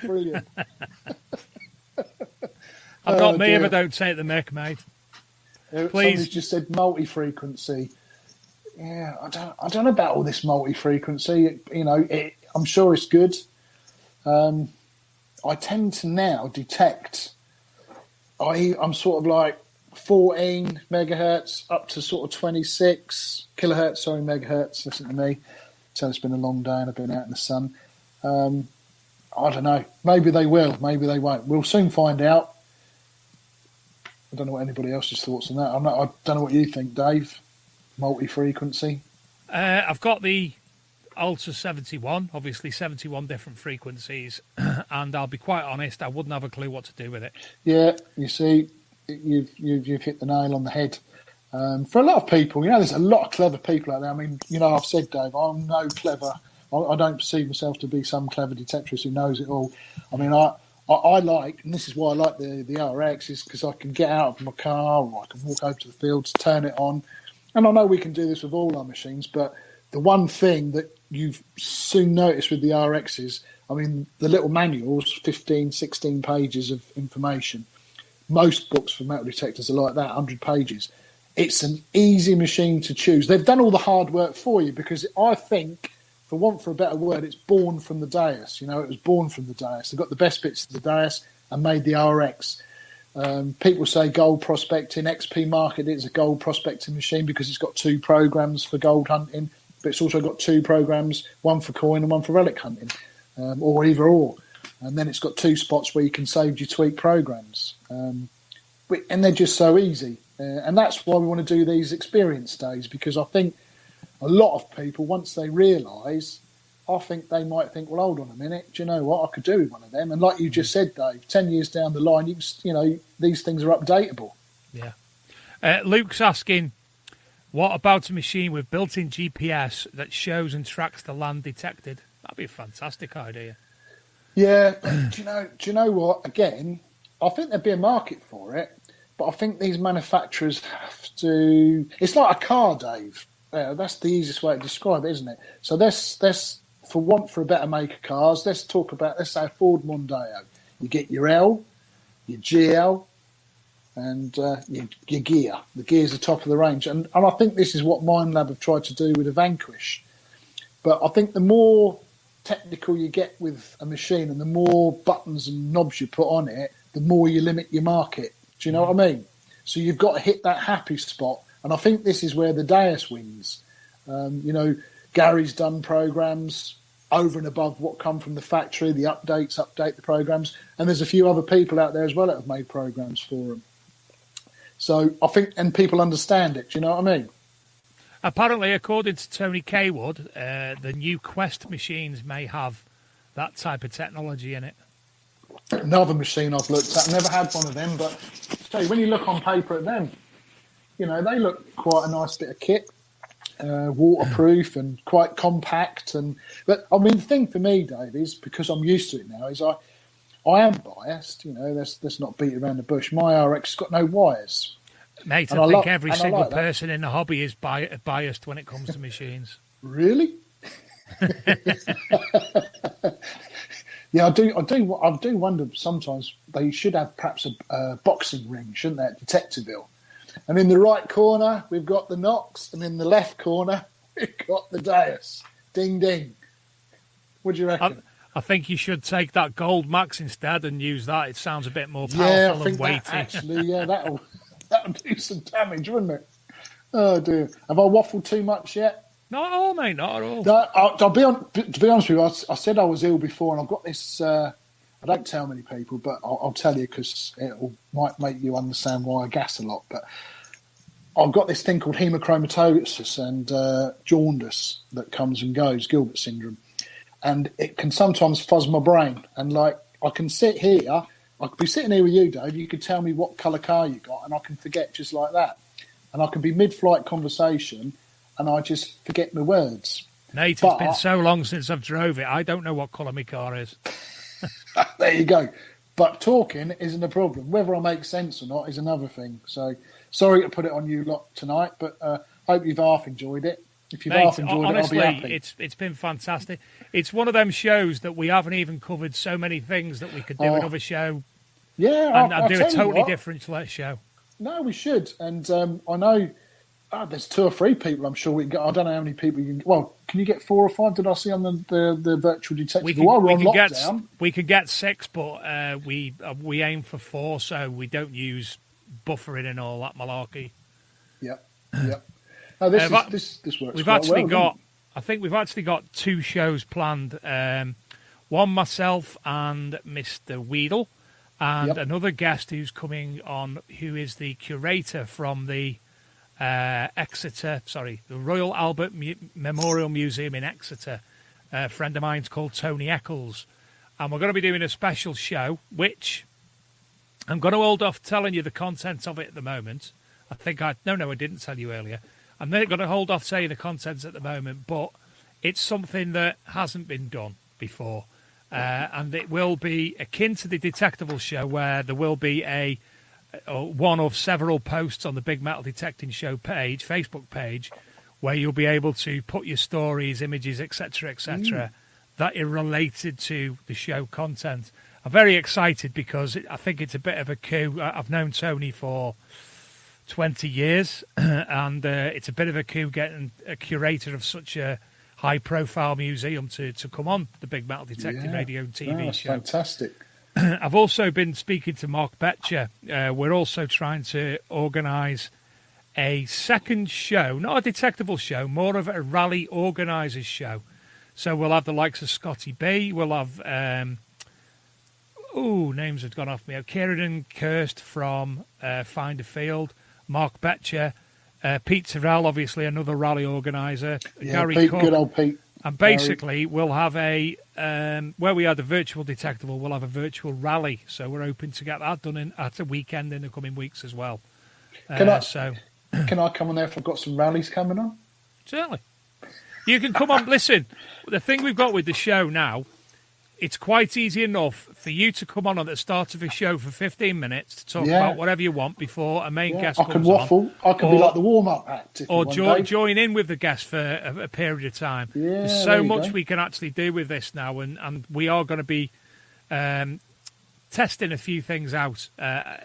[SPEAKER 2] Brilliant.
[SPEAKER 1] I've got me if I don't take the mic, mate. Please.
[SPEAKER 2] Somebody's just said multi-frequency. Yeah, I don't know about all this multi-frequency. I'm sure it's good. I tend to now detect. I'm sort of like 14 megahertz up to sort of 26 kilohertz. Sorry, megahertz. Listen to me. Tell it's been a long day and I've been out in the sun. I don't know. Maybe they will. Maybe they won't. We'll soon find out. I don't know what anybody else's thoughts on that. I don't know what you think, Dave. Multi-frequency.
[SPEAKER 1] I've got the Ultra 71, obviously 71 different frequencies, and I'll be quite honest, I wouldn't have a clue what to do with it.
[SPEAKER 2] Yeah, you see, you've hit the nail on the head. For a lot of people, there's a lot of clever people out there. I mean, I've said, Dave, I'm no clever. I don't perceive myself to be some clever detectorist who knows it all. I mean, I like, and this is why I like the RX, is because I can get out of my car or I can walk over to the fields, turn it on. And I know we can do this with all our machines, but the one thing that you've soon noticed with the RXs, I mean, the little manuals, 15, 16 pages of information. Most books for metal detectors are like that, 100 pages. It's an easy machine to choose. They've done all the hard work for you because I think, for want for a better word, it's born from the Deus. It was born from the Deus. They got the best bits of the Deus and made the RX. People say gold prospecting. XP marketed it as a gold prospecting machine because it's got 2 programs for gold hunting, but it's also got 2 programs, one for coin and one for relic hunting, or either or. And then it's got 2 spots where you can save your tweak programs. And they're just so easy. And that's why we want to do these experience days, because I think a lot of people, once they realise, I think they might think, well, hold on a minute, do you know what? I could do with one of them. And like you just said, Dave, 10 years down the line, these things are updatable.
[SPEAKER 1] Yeah. Luke's asking, what about a machine with built-in GPS that shows and tracks the land detected? That'd be a fantastic idea.
[SPEAKER 2] Yeah, but do you know what? Again, I think there'd be a market for it, but I think these manufacturers have to... It's like a car, Dave. That's the easiest way to describe it, isn't it? So let's for a better make of cars, let's say a Ford Mondeo. You get your L, your GL, and your gear. The gear's the top of the range. And I think this is what Mindlab have tried to do with the Vanquish. But I think the more technical you get with a machine and the more buttons and knobs you put on it, the more you limit your market. Do you know what I mean? So you've got to hit that happy spot. And I think this is where the Deus wins. Gary's done programs over and above what come from the factory, the update the programs. And there's a few other people out there as well that have made programs for them. So I think, and people understand it. Do you know what I mean?
[SPEAKER 1] Apparently, according to Tony Kaywood, the new Quest machines may have that type of technology in it.
[SPEAKER 2] Another machine I've looked at, never had one of them, but when you look on paper at them, they look quite a nice bit of kit, waterproof and quite compact. But I mean, the thing for me, Dave, is because I'm used to it now, is I am biased. Let's not beat around the bush. My RX has got no wires.
[SPEAKER 1] Mate, I think every single person in the hobby is biased when it comes to machines.
[SPEAKER 2] Really? Yeah, I do wonder sometimes they should have perhaps a boxing ring, shouldn't they, at Detectiveville? And in the right corner, we've got the Knox, and in the left corner, we've got the Deus. Ding, ding. What do you reckon?
[SPEAKER 1] I think you should take that Gold Max instead and use that. It sounds a bit more powerful and weighty.
[SPEAKER 2] That'll do some damage, wouldn't it? Oh, dear. Have I waffled too much yet?
[SPEAKER 1] Not at all, mate, not at all.
[SPEAKER 2] No, to be honest with you, I said I was ill before, and I've got this... I don't tell many people, but I'll tell you because it might make you understand why I gas a lot. But I've got this thing called hemochromatosis and jaundice that comes and goes, Gilbert syndrome. And it can sometimes fuzz my brain. And, I can sit here... I could be sitting here with you, Dave. You could tell me what colour car you got, and I can forget just like that. And I can be mid-flight conversation, and I just forget my words.
[SPEAKER 1] Nate, it's been so long since I've drove it. I don't know what colour my car is.
[SPEAKER 2] There you go. But talking isn't a problem. Whether I make sense or not is another thing. So sorry to put it on you lot tonight, but hope you've half enjoyed it. If you've half enjoyed
[SPEAKER 1] honestly,
[SPEAKER 2] it, I'll be happy.
[SPEAKER 1] It's been fantastic. It's one of them shows that we haven't even covered so many things that we could do another show.
[SPEAKER 2] Yeah,
[SPEAKER 1] and do a totally different show. No,
[SPEAKER 2] we should. And I know there's 2 or 3 people. I'm sure we can get. I don't know how many people you can. Well, can you get 4 or 5? Did I see on the virtual detective? While we're on lockdown,
[SPEAKER 1] we could get 6, but we aim for 4, so we don't use buffering and all that malarkey.
[SPEAKER 2] Yep. No, this works.
[SPEAKER 1] We've
[SPEAKER 2] quite
[SPEAKER 1] actually
[SPEAKER 2] well,
[SPEAKER 1] got. I think we've actually got 2 shows planned. One myself and Mr. Weedle, and another guest who's coming on, who is the curator from the the Royal Albert Memorial Museum in Exeter. A friend of mine's called Tony Eccles, and we're going to be doing a special show, which I'm going to hold off telling you the contents of it at the moment. I didn't tell you earlier. I'm going to hold off saying the contents at the moment, but it's something that hasn't been done before. And it will be akin to the Detectable show, where there will be one of several posts on the Big Metal Detecting Show page, Facebook page, where you'll be able to put your stories, images, etc., that are related to the show content. I'm very excited because I think it's a bit of a coup. I've known Tony for 20 years, and it's a bit of a coup getting a curator of such a high-profile museum to come on the Big Metal Detecting Radio and TV show.
[SPEAKER 2] Fantastic.
[SPEAKER 1] I've also been speaking to Mark Betcher. We're also trying to organise a second show, not a detectable show, more of a rally organisers show. So we'll have the likes of Scotty B. We'll have, names have gone off me. Kieran Kirst from Find a Field, Mark Betcher, Pete Terrell, obviously another rally organiser, Gary
[SPEAKER 2] Pete,
[SPEAKER 1] Cook.
[SPEAKER 2] good old Pete.
[SPEAKER 1] And basically, we'll have where we had a virtual detectable, we'll have a virtual rally. So we're hoping to get that done at a weekend in the coming weeks as well.
[SPEAKER 2] Can I come on there if I've got some rallies coming on?
[SPEAKER 1] Certainly. You can come on. Listen, the thing we've got with the show now, it's quite easy enough for you to come on at the start of a show for 15 minutes to talk about whatever you want before a main guest comes on.
[SPEAKER 2] I can waffle. I can be like the warm-up act.
[SPEAKER 1] Or join in with the guest for a period of time.
[SPEAKER 2] Yeah,
[SPEAKER 1] there's so much we can actually do with this now, and we are going to be testing a few things out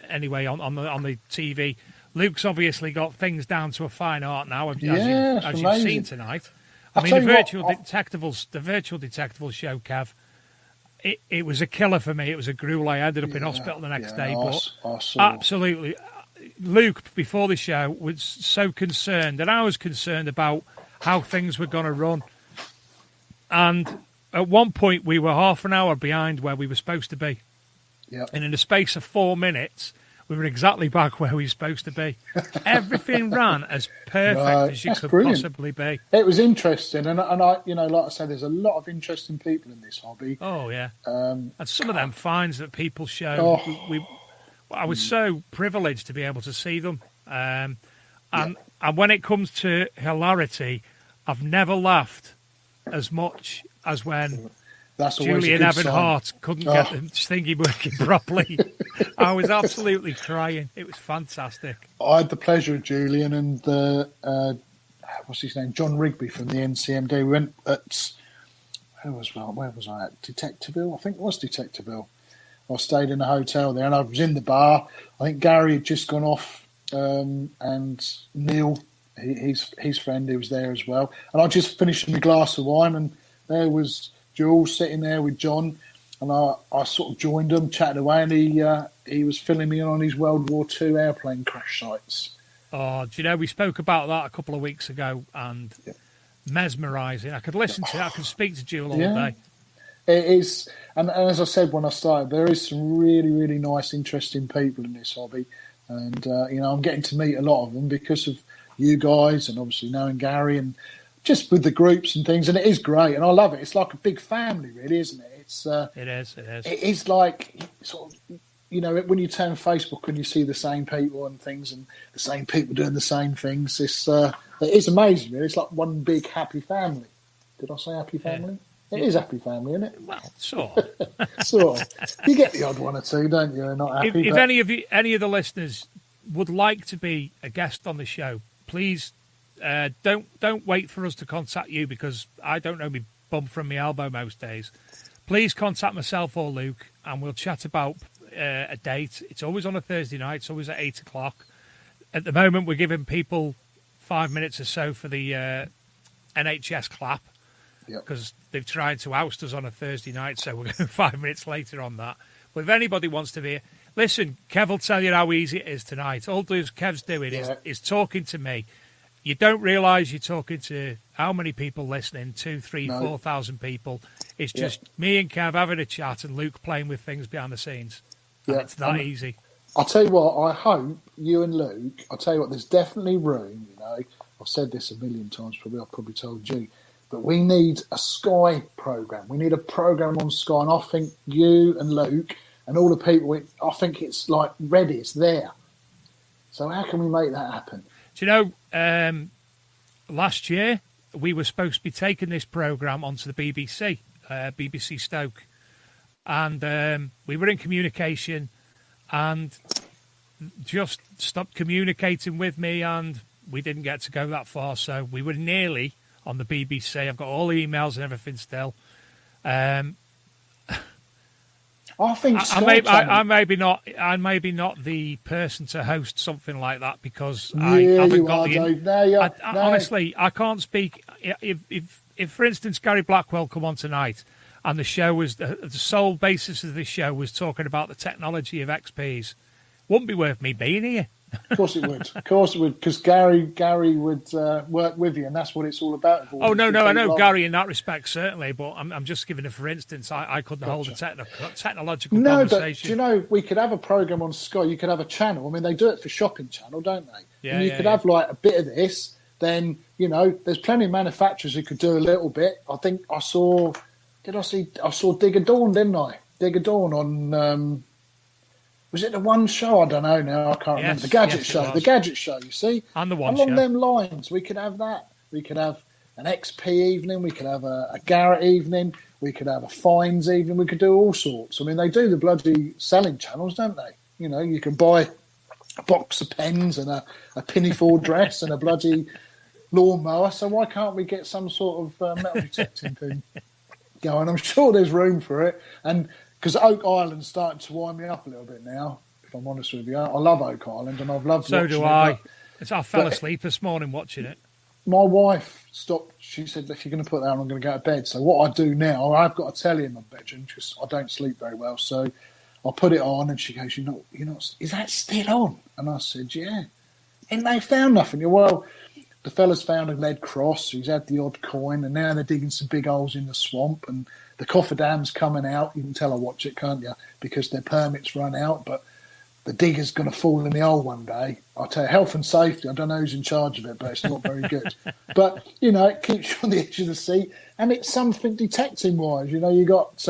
[SPEAKER 1] anyway on the TV. Luke's obviously got things down to a fine art now, as you've seen tonight. I mean, the virtual detectable show, Kev. It was a killer for me. It was a gruel. I ended up in hospital the next day, but absolutely. Luke, before the show, was so concerned, and I was concerned about how things were going to run. And at one point, we were half an hour behind where we were supposed to be.
[SPEAKER 2] Yep.
[SPEAKER 1] And in the space of 4 minutes, we were exactly back where we were supposed to be. Everything ran as perfect as you could possibly be.
[SPEAKER 2] It was interesting, and I, like I said, there's a lot of interesting people in this hobby.
[SPEAKER 1] Oh yeah, and some of them finds that people show. I was so privileged to be able to see them, and when it comes to hilarity, I've never laughed as much as when Julian Evan-Hart couldn't get the thingy working properly. I was absolutely crying. It was fantastic.
[SPEAKER 2] I had the pleasure of Julian and what's his name, John Rigby from the NCMD. We went at where was I at? Detectiveville, I think it was Detectiveville. I stayed in a hotel there, and I was in the bar. I think Gary had just gone off, and Neil, his friend, he was there as well. And I just finished my glass of wine, and there was Jules sitting there with John, and I sort of joined them, chatted away, and he was filling me in on his World War II airplane crash sites.
[SPEAKER 1] Oh, do you know, we spoke about that a couple of weeks ago, and mesmerising. I could listen to it, I could speak to Jules all day.
[SPEAKER 2] It is, and as I said when I started, there is some really, really nice, interesting people in this hobby, and I'm getting to meet a lot of them because of you guys, and obviously knowing Gary, and just with the groups and things, and it is great, and I love it. It's like a big family, really, isn't it? It is. It is like sort of, when you turn Facebook and you see the same people and things, and the same people doing the same things. It is amazing, really. It's like one big happy family. Did I say happy family? Yeah. It is happy family, isn't it?
[SPEAKER 1] Well, sort of.
[SPEAKER 2] Sort of. You get the odd one or two, don't you? Not happy.
[SPEAKER 1] If any of the listeners would like to be a guest on the show, please don't wait for us to contact you, because I don't know me bum from my elbow most days. Please contact myself or Luke, and we'll chat about a date. It's always on a Thursday night. It's always at 8 o'clock. At the moment, we're giving people 5 minutes or so for the NHS clap, because they've tried to oust us on a Thursday night, so we're going 5 minutes later on that. But if anybody wants to be... Listen, Kev will tell you how easy it is tonight. All Kev's doing is talking to me. You don't realise you're talking to how many people listening, 2,000, 3,000, 4,000 people. It's just me and Kev having a chat and Luke playing with things behind the scenes. And it's that easy.
[SPEAKER 2] I'll tell you what, I hope you and Luke, there's definitely room, I've said this a million times, I've probably told you, but we need a Sky programme. We need a programme on Sky, and I think you and Luke and all the people, I think it's like ready, it's there. So how can we make that happen?
[SPEAKER 1] Do you know, last year we were supposed to be taking this programme onto the BBC, BBC Stoke, and we were in communication and just stopped communicating with me, and we didn't get to go that far, so we were nearly on the BBC. I've got all the emails and everything still.
[SPEAKER 2] I think
[SPEAKER 1] I may be not the person to host something like that, because I haven't got the. Honestly, I can't speak. If for instance Gary Blackwell come on tonight, and the show was the sole basis of the show was talking about the technology of XPs, wouldn't be worth me being here.
[SPEAKER 2] Of course it would, because Gary would work with you, and that's what it's all about.
[SPEAKER 1] Oh no, I know Gary in that respect certainly, but I'm just giving a for instance. I couldn't hold a technological conversation.
[SPEAKER 2] But we could have a program on Sky. You could have a channel. I mean, they do it for Shopping Channel, don't they?
[SPEAKER 1] Yeah.
[SPEAKER 2] And you could have like a bit of this. Then there's plenty of manufacturers who could do a little bit. I think I saw Dig of Dawn, didn't I? Dig of Dawn on. Was it the one show? I don't know now. I can't remember. The Gadget Show. The Gadget Show, you see?
[SPEAKER 1] And the one
[SPEAKER 2] Along
[SPEAKER 1] show.
[SPEAKER 2] them lines, we could have that. We could have an XP evening. We could have a Garrett evening. We could have a Fines evening. We could do all sorts. I mean, they do the bloody selling channels, don't they? You can buy a box of pens and a pinafore dress and a bloody lawnmower. So why can't we get some sort of metal detecting thing going? I'm sure there's room for it. And because Oak Island's starting to wind me up a little bit now, if I'm honest with you. I love Oak Island, and I've loved
[SPEAKER 1] So
[SPEAKER 2] watching
[SPEAKER 1] do
[SPEAKER 2] it.
[SPEAKER 1] I. I fell asleep this morning watching it.
[SPEAKER 2] My wife stopped. She said, if you're going to put that on, I'm going to go to bed. So what I do now, I've got a telly in my bedroom because I don't sleep very well. So I put it on, and she goes, you're not, is that still on? And I said, yeah. And they found nothing. Well, the fella's found a lead cross. He's had the odd coin, and now they're digging some big holes in the swamp, and the cofferdam's coming out. You can tell I watch it, can't you? Because their permits run out, but the digger's going to fall in the hole one day. I'll tell you, health and safety, I don't know who's in charge of it, but it's not very good. But, it keeps you on the edge of the seat, and it's something detecting-wise. You got,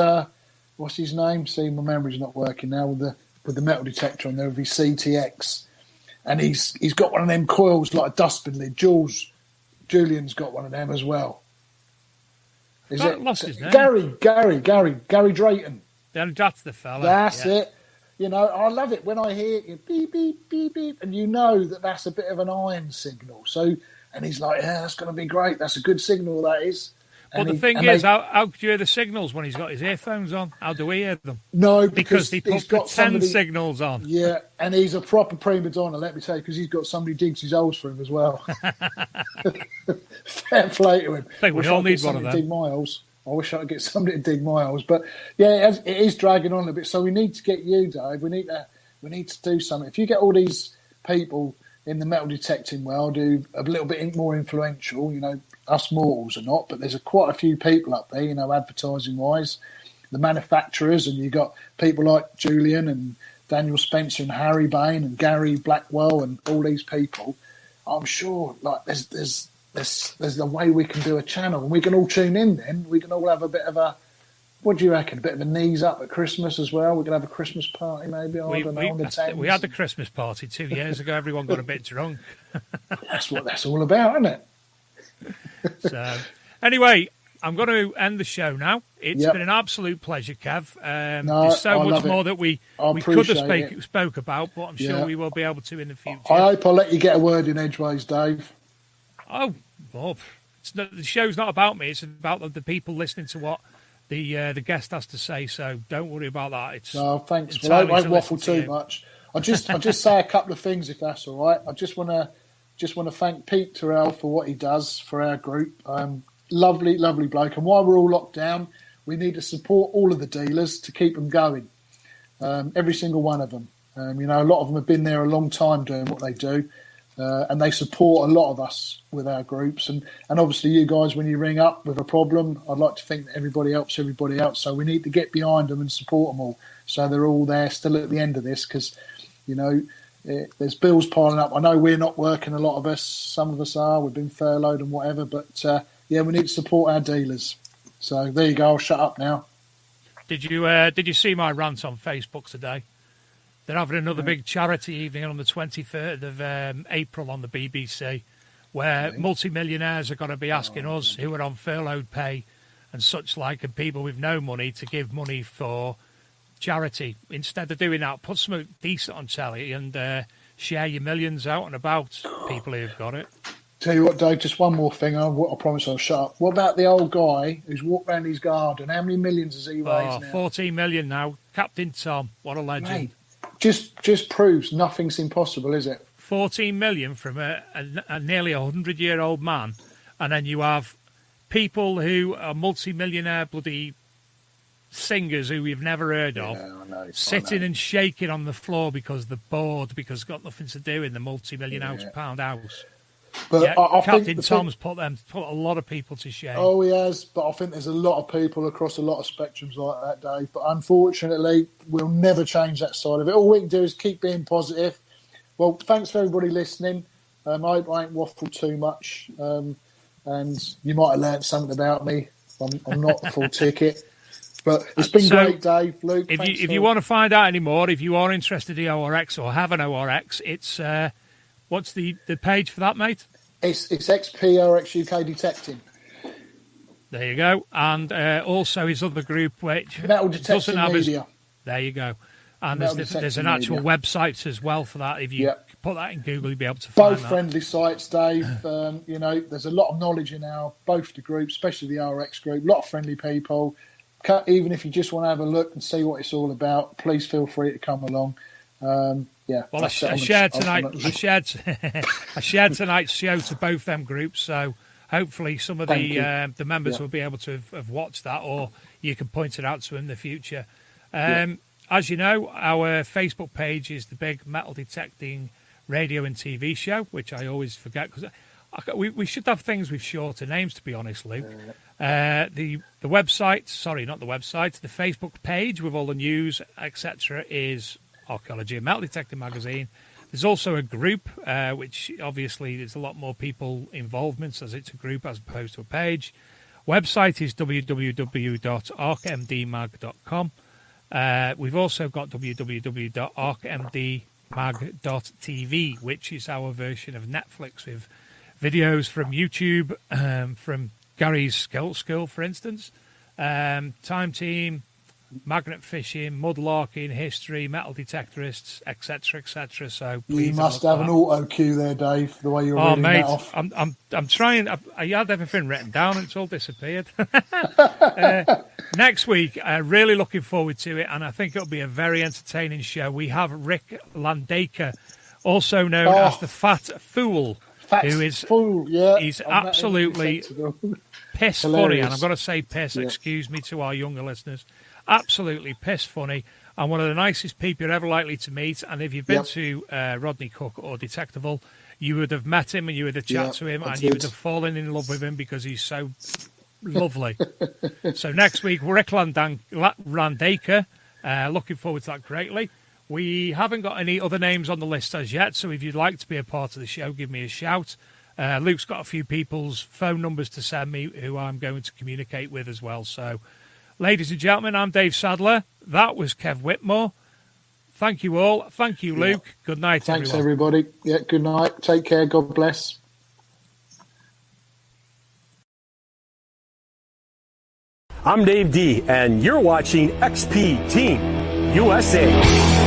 [SPEAKER 2] what's his name? See, my memory's not working now with the metal detector on there with his CTX. And he's got one of them coils like a dustbin lid. Julian's got one of them as well.
[SPEAKER 1] Lost his name.
[SPEAKER 2] Gary Drayton.
[SPEAKER 1] That's the fella.
[SPEAKER 2] That's it. I love it when I hear it, beep, beep, beep, beep, and that's a bit of an iron signal. So, and he's like, yeah, that's going to be great. That's a good signal, that is.
[SPEAKER 1] But the thing is, how could you hear the signals when he's got his earphones on? How do we hear them?
[SPEAKER 2] No,
[SPEAKER 1] because he put pretend signals on.
[SPEAKER 2] Yeah, and he's a proper prima donna, let me tell you, because he's got somebody digs his holes for him as well. Fair play to him.
[SPEAKER 1] I think we all need one of them.
[SPEAKER 2] Dig my holes. I wish I could get somebody to dig my holes. But, yeah, it is dragging on a bit. So we need to get you, Dave. We need to do something. If you get all these people in the metal detecting world who are a little bit more influential, us mortals are not, but there's quite a few people up there, advertising-wise, the manufacturers, and you've got people like Julian and Daniel Spencer and Harry Bain and Gary Blackwell and all these people. I'm sure, there's a way we can do a channel, and we can all tune in then. We can all have a bit of a, what do you reckon, a bit of a knees up at Christmas as well? We can have a Christmas party maybe, I don't know, on the Thames.
[SPEAKER 1] We had the Christmas party 2 years ago. Everyone got a bit drunk.
[SPEAKER 2] That's what that's all about, isn't it?
[SPEAKER 1] So, anyway, I'm going to end the show now. It's been an absolute pleasure, Kev. There's so much more that we could have spoke about, but I'm sure we will be able to in the future.
[SPEAKER 2] I hope I'll let you get a word in edgeways, Dave.
[SPEAKER 1] Oh, Bob. The show's not about me. It's about the people listening to what the guest has to say, so don't worry about that.
[SPEAKER 2] Thanks. Well, I won't waffle too much. I'll just say a couple of things, if that's all right. I just want to thank Pete Terrell for what he does for our group. Lovely, lovely bloke. And while we're all locked down, we need to support all of the dealers to keep them going. Every single one of them. A lot of them have been there a long time doing what they do. And they support a lot of us with our groups. And obviously you guys, when you ring up with a problem, I'd like to think that everybody helps everybody else. So we need to get behind them and support them all. So they're all there still at the end of this because, there's bills piling up. I know we're not working, a lot of us. Some of us are. We've been furloughed and whatever. But, we need to support our dealers. So there you go. I'll shut up now.
[SPEAKER 1] Did you see my rant on Facebook today? They're having another big charity evening on the 23rd of April on the BBC, where multimillionaires are going to be asking us who are on furloughed pay and such like, and people with no money to give money for charity. Instead of doing that, put something decent on telly and share your millions out and about people who've got it.
[SPEAKER 2] Tell you what, Dave, just one more thing. I promise I'll shut up. What about the old guy who's walked around his garden? How many millions has he raised now? 14
[SPEAKER 1] million now. Captain Tom, what a legend.
[SPEAKER 2] Mate. Just proves nothing's impossible, is it?
[SPEAKER 1] 14 million from a nearly 100-year-old man, and then you have people who are multi-millionaire bloody singers who we've never heard of, sitting and shaking on the floor because they're bored, because they've got nothing to do in the multi-million-pound house.
[SPEAKER 2] But I
[SPEAKER 1] Captain
[SPEAKER 2] think
[SPEAKER 1] Tom's put a lot of people to shame.
[SPEAKER 2] Oh, he has, but I think there's a lot of people across a lot of spectrums like that, Dave. But unfortunately, we'll never change that side of it. All we can do is keep being positive. Well, thanks for everybody listening. I hope I ain't waffled too much, and you might have learnt something about me. I'm not the full ticket. But it's been great, Dave, Luke.
[SPEAKER 1] If you want to find out any more, if you are interested in ORX or have an ORX, it's... what's the page for that, mate?
[SPEAKER 2] It's XPRX UK Detecting.
[SPEAKER 1] There you go. And also his other group, which
[SPEAKER 2] Metal Detecting Media.
[SPEAKER 1] There you go. And there's an actual website as well for that. If you put that in Google, you'll be able to find
[SPEAKER 2] both friendly sites, Dave. There's a lot of knowledge in both the groups, especially the RX group. A lot of friendly people. even if you just want to have a look and see what it's all about, please feel free to come along. Yeah.
[SPEAKER 1] Well, I shared tonight's show to both them groups, so hopefully some of the members will be able to have watched that, or you can point it out to them in the future. As you know, our Facebook page is the Big Metal Detecting Radio and TV Show, which I always forget because we should have things with shorter names, to be honest, Luke. The website, sorry, not the website, the Facebook page with all the news, etc., is Archaeology and Metal Detecting Magazine. There's also a group, which obviously there's a lot more people involvement as it's a group as opposed to a page. Website is www.archmdmag.com. We've also got www.archmdmag.tv, which is our version of Netflix with videos from YouTube, from Gary's School, for instance, Time Team, magnet fishing, mudlarking, history, metal detectorists, etc., etc. So
[SPEAKER 2] you must have an auto cue there, Dave. The way you're reading
[SPEAKER 1] mate,
[SPEAKER 2] that off.
[SPEAKER 1] I'm trying. I had everything written down, and it's all disappeared. Next week, really looking forward to it, and I think it'll be a very entertaining show. We have Rick Landaker, also known as the Fat Fool. He's absolutely piss funny, and I'm going to say piss, excuse me to our younger listeners, absolutely piss funny, and one of the nicest people you're ever likely to meet. And if you've been to Rodney Cook or Detectable, you would have met him and you would have chatted to him, and you would have fallen in love with him because he's so lovely. So next week, Rick Landaker, looking forward to that greatly. We haven't got any other names on the list as yet, so if you'd like to be a part of the show, give me a shout. Luke's got a few people's phone numbers to send me who I'm going to communicate with as well. So, ladies and gentlemen, I'm Dave Sadler. That was Kev Whitmore. Thank you all. Thank you, Luke. Good night,
[SPEAKER 2] Thanks, everybody. Yeah, good night. Take care. God bless.
[SPEAKER 4] I'm Dave D, and you're watching XP Team USA.